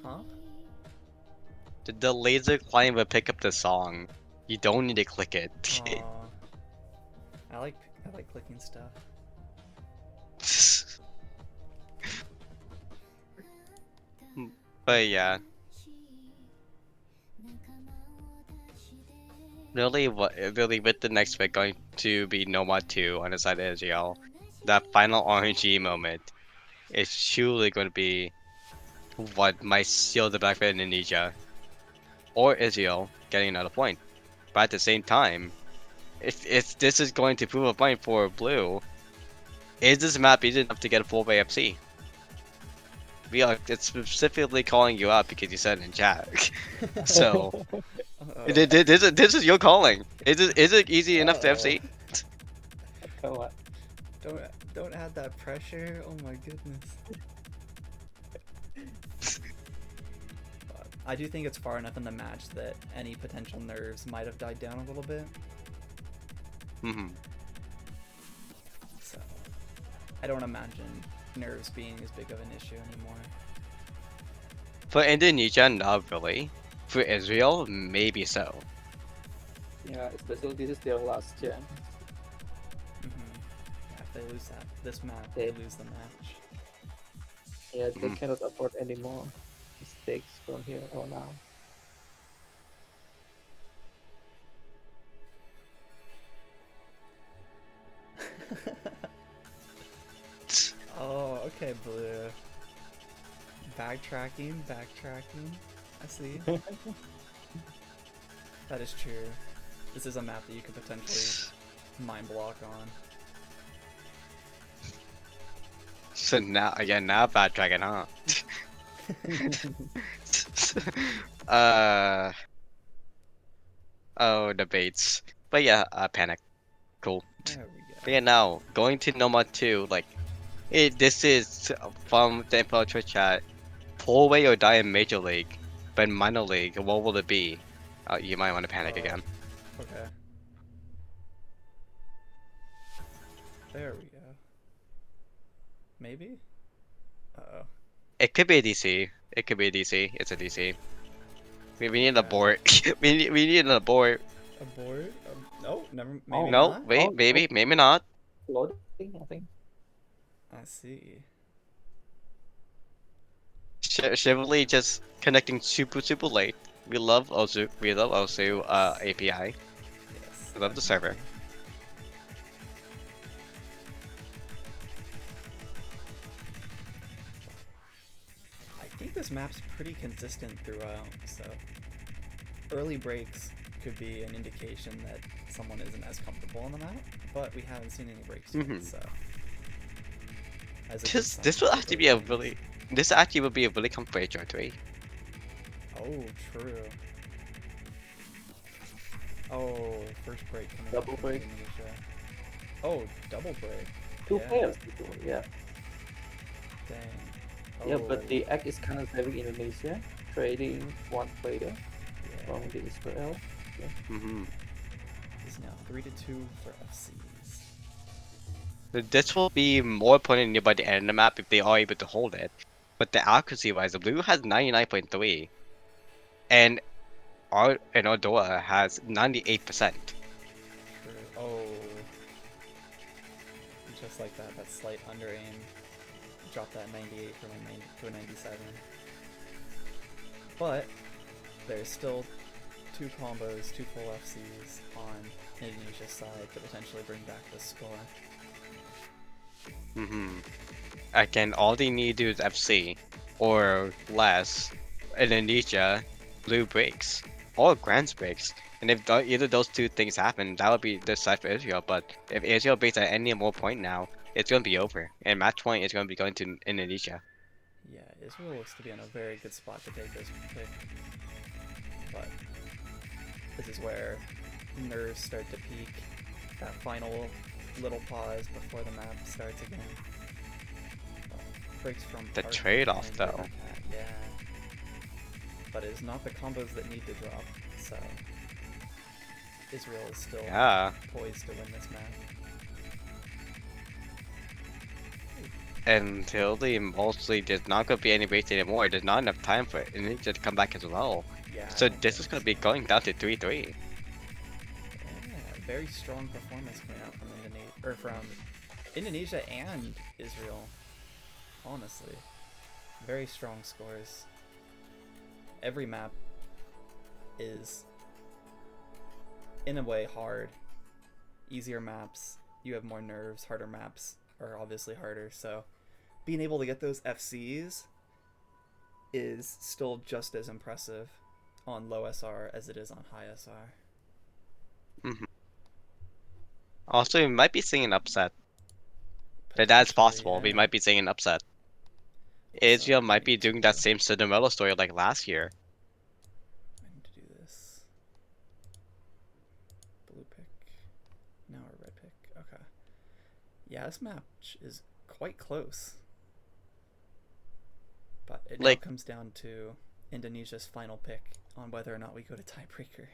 Huh? The laser client would pick up the song. You don't need to click it. Aw. I like clicking stuff. But yeah. Really, with the next pick going to be Nomad 2 on the side of Israel, that final RNG moment is truly going to be what might seal the back for Indonesia or Israel getting another point. But at the same time, if this is going to prove a point for Blue, is this map easy enough to get a full AFC? It's specifically calling you out because you said it in chat. So this is your calling. Is it easy enough to FC? Come on. Don't add that pressure. Oh my goodness. But I do think it's far enough in the match that any potential nerves might have died down a little bit. So I don't imagine nerves being as big of an issue anymore. For Indonesia, not really. For Israel, maybe so. Yeah, especially this is their last gen. Yeah, if they lose this map, they They, lose the match. yeah, they cannot afford any more mistakes from here on out. Oh, okay, Blue. Backtracking. I see. That is true. This is a map that you could potentially mind block on. So now again, now backtracking, huh? uh oh, debates. But yeah, panic. Cool. There we But go. yeah, now going to number 2, like this is from the info Twitch chat. Pull away or die in Major League, but in minor league, what will it be? You might want to panic again. Okay. There we go. Maybe? Uh-oh. It could be a DC. It could be a DC. It's a DC. We need an Okay. abort. we need an abort. Abort? No, never. Oh, Maybe No, not. wait, oh, maybe, maybe not. loading, I think. I see. Chivalry just connecting super late. We love Osu. We love Osu API. Yes. We love the server. definitely. I think this map's pretty consistent throughout, so early breaks could be an indication that someone isn't as comfortable on the map, but we haven't seen any breaks yet, Mhm. so as a good This sign will for actually both be a teams. really. This actually will be a really comfort HR3. Oh, true. Oh, first break coming Double up from break. Indonesia. Oh, double break. Two Yeah. players, yeah. Dang. Yeah, Oh, but the act is kind of saving Indonesia, trading one player from yeah. the Israel. Yeah. Mm-hmm. It's now 3-2 for FCs. This will be more pointed near by the end of the map if they are able to hold it. But the accuracy wise, the blue has 99.3, and Ardora has 98%. True. Oh, just like that, that slight under aim dropped that 98 from to a 97. But there's still two combos, two full FCs on Indonesia's side to potentially bring back the score. Mm-hmm. Again, all they need to do is FC or less. Indonesia, blue breaks or Grants breaks. And if either those two things happen, that would be the side for Israel. But if Israel breaks at any more point now, it's going to be over. And match point is going to be going to Indonesia. Yeah, Israel looks to be in a very good spot to take this pick. But this is where nerves start to peak. That final little pause before the map starts again. Breaks from The Park trade-off, and though. Cat, yeah. But it's not the combos that need to drop, so Israel is still Yeah. poised to win this match. Until the mostly there's not going to be any breaks anymore. There's not enough time for it. And it just come back as well. Yeah. I So don't this is think going to be so. going down to 3-3. Yeah, very strong performance coming out from Indonesia and Israel. Honestly, very strong scores. Every map is, in a way, hard. Easier maps, you have more nerves. Harder maps are obviously harder. So, being able to get those FCs is still just as impressive on low SR as it is on high SR. Mm-hmm. Also, we might be seeing an upset. That's Potentially, possible. We yeah. might be seeing an upset. So Israel I might be need doing to- that same Cinderella story like last year. I need to do this. Blue pick. Now a red pick. Okay. Yeah, this match is quite close. But it now Like- comes down to Indonesia's final pick on whether or not we go to tiebreaker.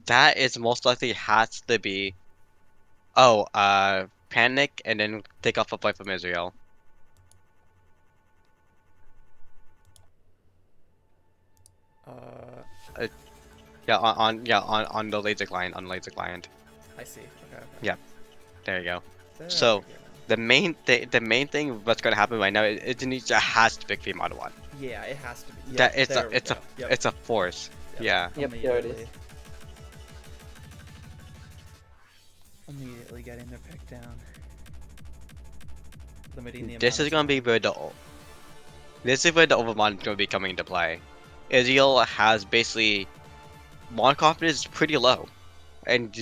That is most likely has to be. Oh, panic and then take off a point from Israel. Yeah, on the laser client, I see. Okay. Yeah. There you go. There So we go. the main thing what's gonna happen right now is Indonesia has to pick Mod 1. Yeah, it has to be. Yep, That it's there we go. Yep. a force. Yep. Yeah. Yep, there it Immediately. is. Immediately getting their pick down. Limiting the This amount is of gonna be time. where the Overmod is gonna be coming into play. Israel has basically mod confidence is pretty low. And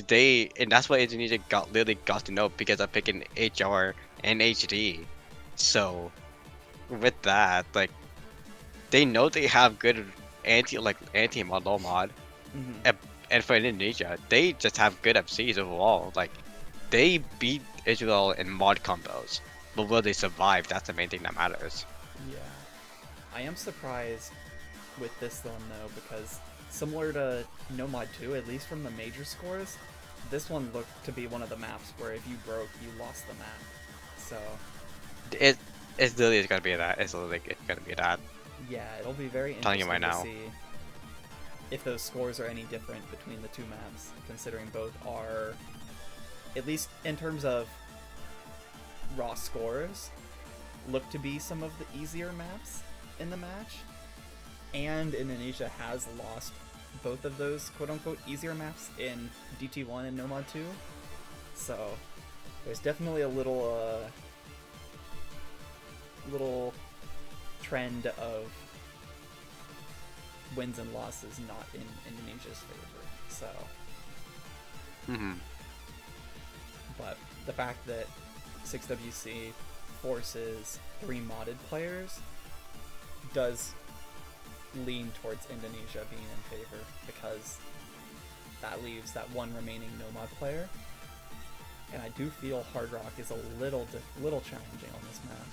that's why Indonesia literally got to know because of picking HR and HD. So with that, like they know they have good anti model mod. Mm-hmm. And for Indonesia, they just have good FCs overall. Like they beat Israel in mod combos. But will they survive? That's the main thing that matters. Yeah. I am surprised with this one though, because similar to No Mod 2, at least from the major scores, this one looked to be one of the maps where if you broke, you lost the map. So It's literally gonna be that. It's gonna be that. yeah, it'll be very Telling you interesting right to now. see if those scores are any different between the two maps, considering both are, at least in terms of raw scores, look to be some of the easier maps in the match. And Indonesia has lost both of those quote-unquote easier maps in DT1 and No Mod 2. So there's definitely a little trend of wins and losses not in Indonesia's favor. So, but the fact that 6WC forces 3 modded players does lean towards Indonesia being in favor, because that leaves that one remaining no mod player, and I do feel Hard Rock is a little challenging on this map.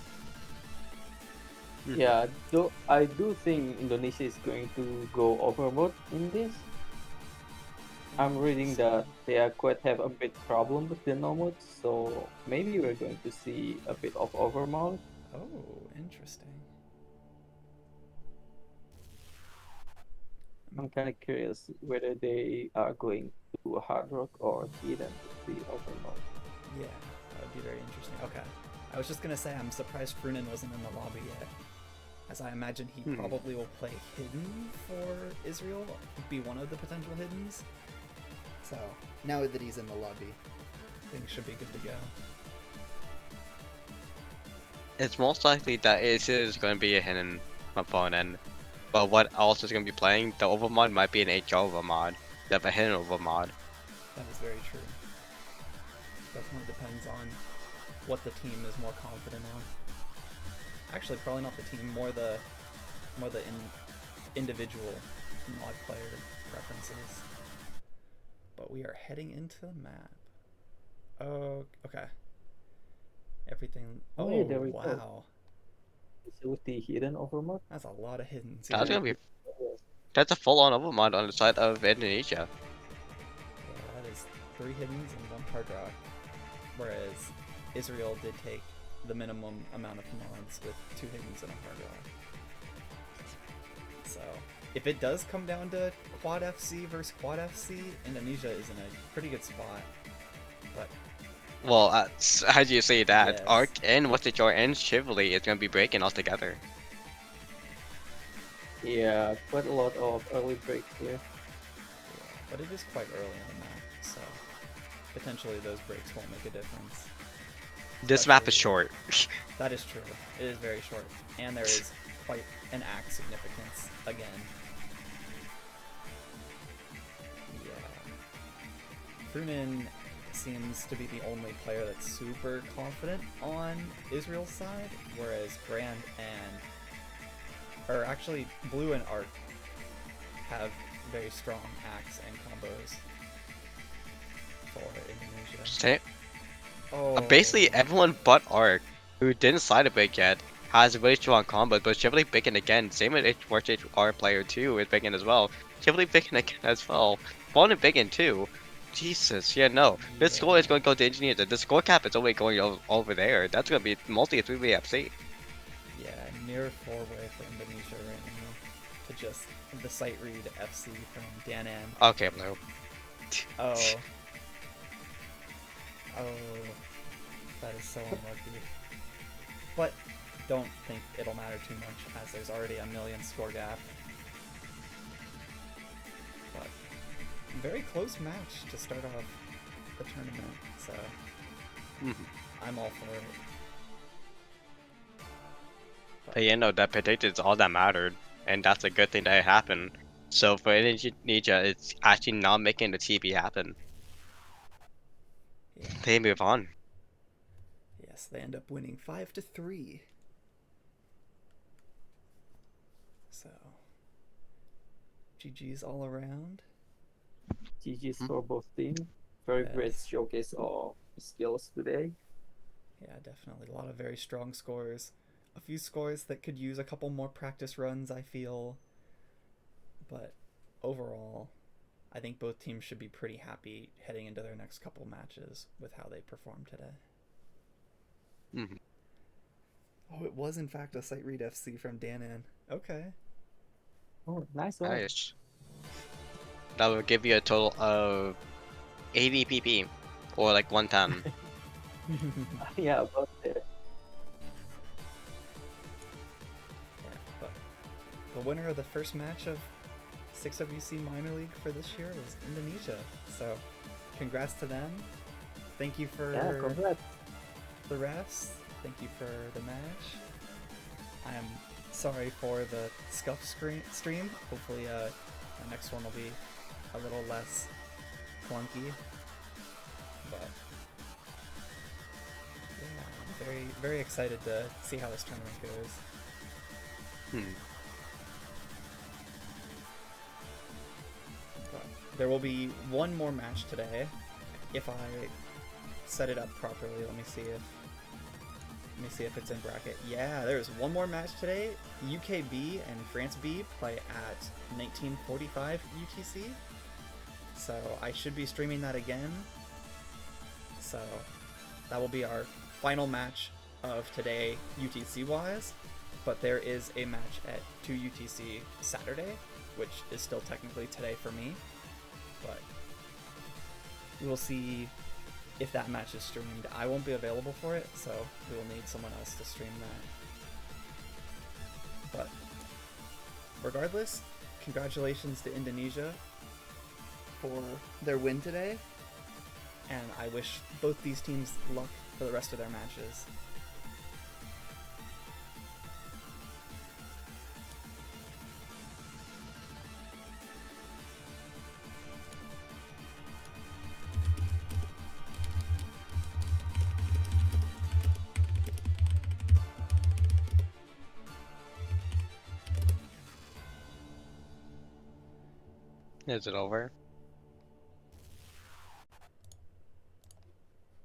Yeah, though I do think Indonesia is going to go overboard in this. I'm reading that they are quite have a bit problem with the nomads, so maybe we're going to see a bit of overmount. Oh, interesting. I'm kind of curious whether they are going to hard rock or hidden with the overmount. Yeah, that would be very interesting. Okay, I was just gonna say I'm surprised Frunin wasn't in the lobby yet, as I imagine he probably will play hidden for Israel, be one of the potential hiddens. So now that he's in the lobby, things should be good to go. It's most likely that it is going to be a hidden opponent. But what else is going to be playing? The overmod might be an HR overmod. They have a hidden overmod. That is very true. Definitely depends on what the team is more confident on. Actually, probably not the team, more the individual mod player preferences. But we are heading into the map. Oh, okay. Everything. Oh, Oh, yeah, there we go. wow. So with the hidden overmod, That's a lot of hidden. That's going to be... That's a full-on overmod on the side of Indonesia. Yeah, that is 3 hiddens and 1 hard rock. Whereas Israel did take the minimum amount of mods with 2 hiddens and a hard rock. So, if it does come down to Quad FC versus Quad FC, Indonesia is in a pretty good spot. But Well, how do you say that? Yes. Arc and what's it, and Chivalry is going to be breaking altogether. yeah, quite a lot of early breaks here. yeah, but it is quite early in the map, so potentially those breaks won't make a difference. This map is short. That is true. It is very short, and there is quite an axe significance again. Yeah. Frunin seems to be the only player that's super confident on Israel's side, whereas Brand or actually Blue and Arc have very strong axe and combos for Indonesia. Say- Oh, Basically, everyone but Arc, who didn't side a break yet, has really strong combos, but Chivalry picking again. Same with HR player 2 is picking as well. Chivalry picking again as well. Spawn and picking too. Jesus, yeah, no. This score is going to go to Engineers. The score cap is only going over there. That's going to be multi 3 FC. yeah, near 4-way for Indonesia right now. to just the sight read FC from Danan. Okay, no. Oh. Oh. That is so unlucky. But don't think it'll matter too much, as there's already a million score gap. But very close match to start off the tournament, so I'm all for it. But you know, that predicted is all that mattered, and that's a good thing that it happened. So for Indonesia, it's actually not making the TB happen. Yeah. They move on. Yes, they end up winning 5-3. So, GG's all around. GG's for both teams. Very great Yes. showcase of skills today. Yeah, definitely. A lot of very strong scores. A few scores that could use a couple more practice runs, I feel. But overall, I think both teams should be pretty happy heading into their next couple matches with how they performed today. Oh, it was in fact a sight read FC from Danan. Okay. Oh, nice one. Nice. That will give you a total of 80 PP, or like 110. Yeah, about there. Yeah, but the winner of the first match of 6WC Minor League for this year was Indonesia. So, congrats to them. Thank you for Congrats. the refs. Thank you for the match. I am sorry for the scuff stream. Hopefully, the next one will be a little less clunky. But yeah, I'm very, very excited to see how this tournament goes. But there will be one more match today. If I set it up properly, let me see if it's in bracket. Yeah, there's one more match today. UK B and France B play at 1945 UTC. So I should be streaming that again. So that will be our final match of today UTC wise. But there is a match at 2 UTC Saturday, which is still technically today for me. But we will see if that match is streamed. I won't be available for it, so we will need someone else to stream that. But regardless, congratulations to Indonesia for their win today, and I wish both these teams luck for the rest of their matches. Is it over?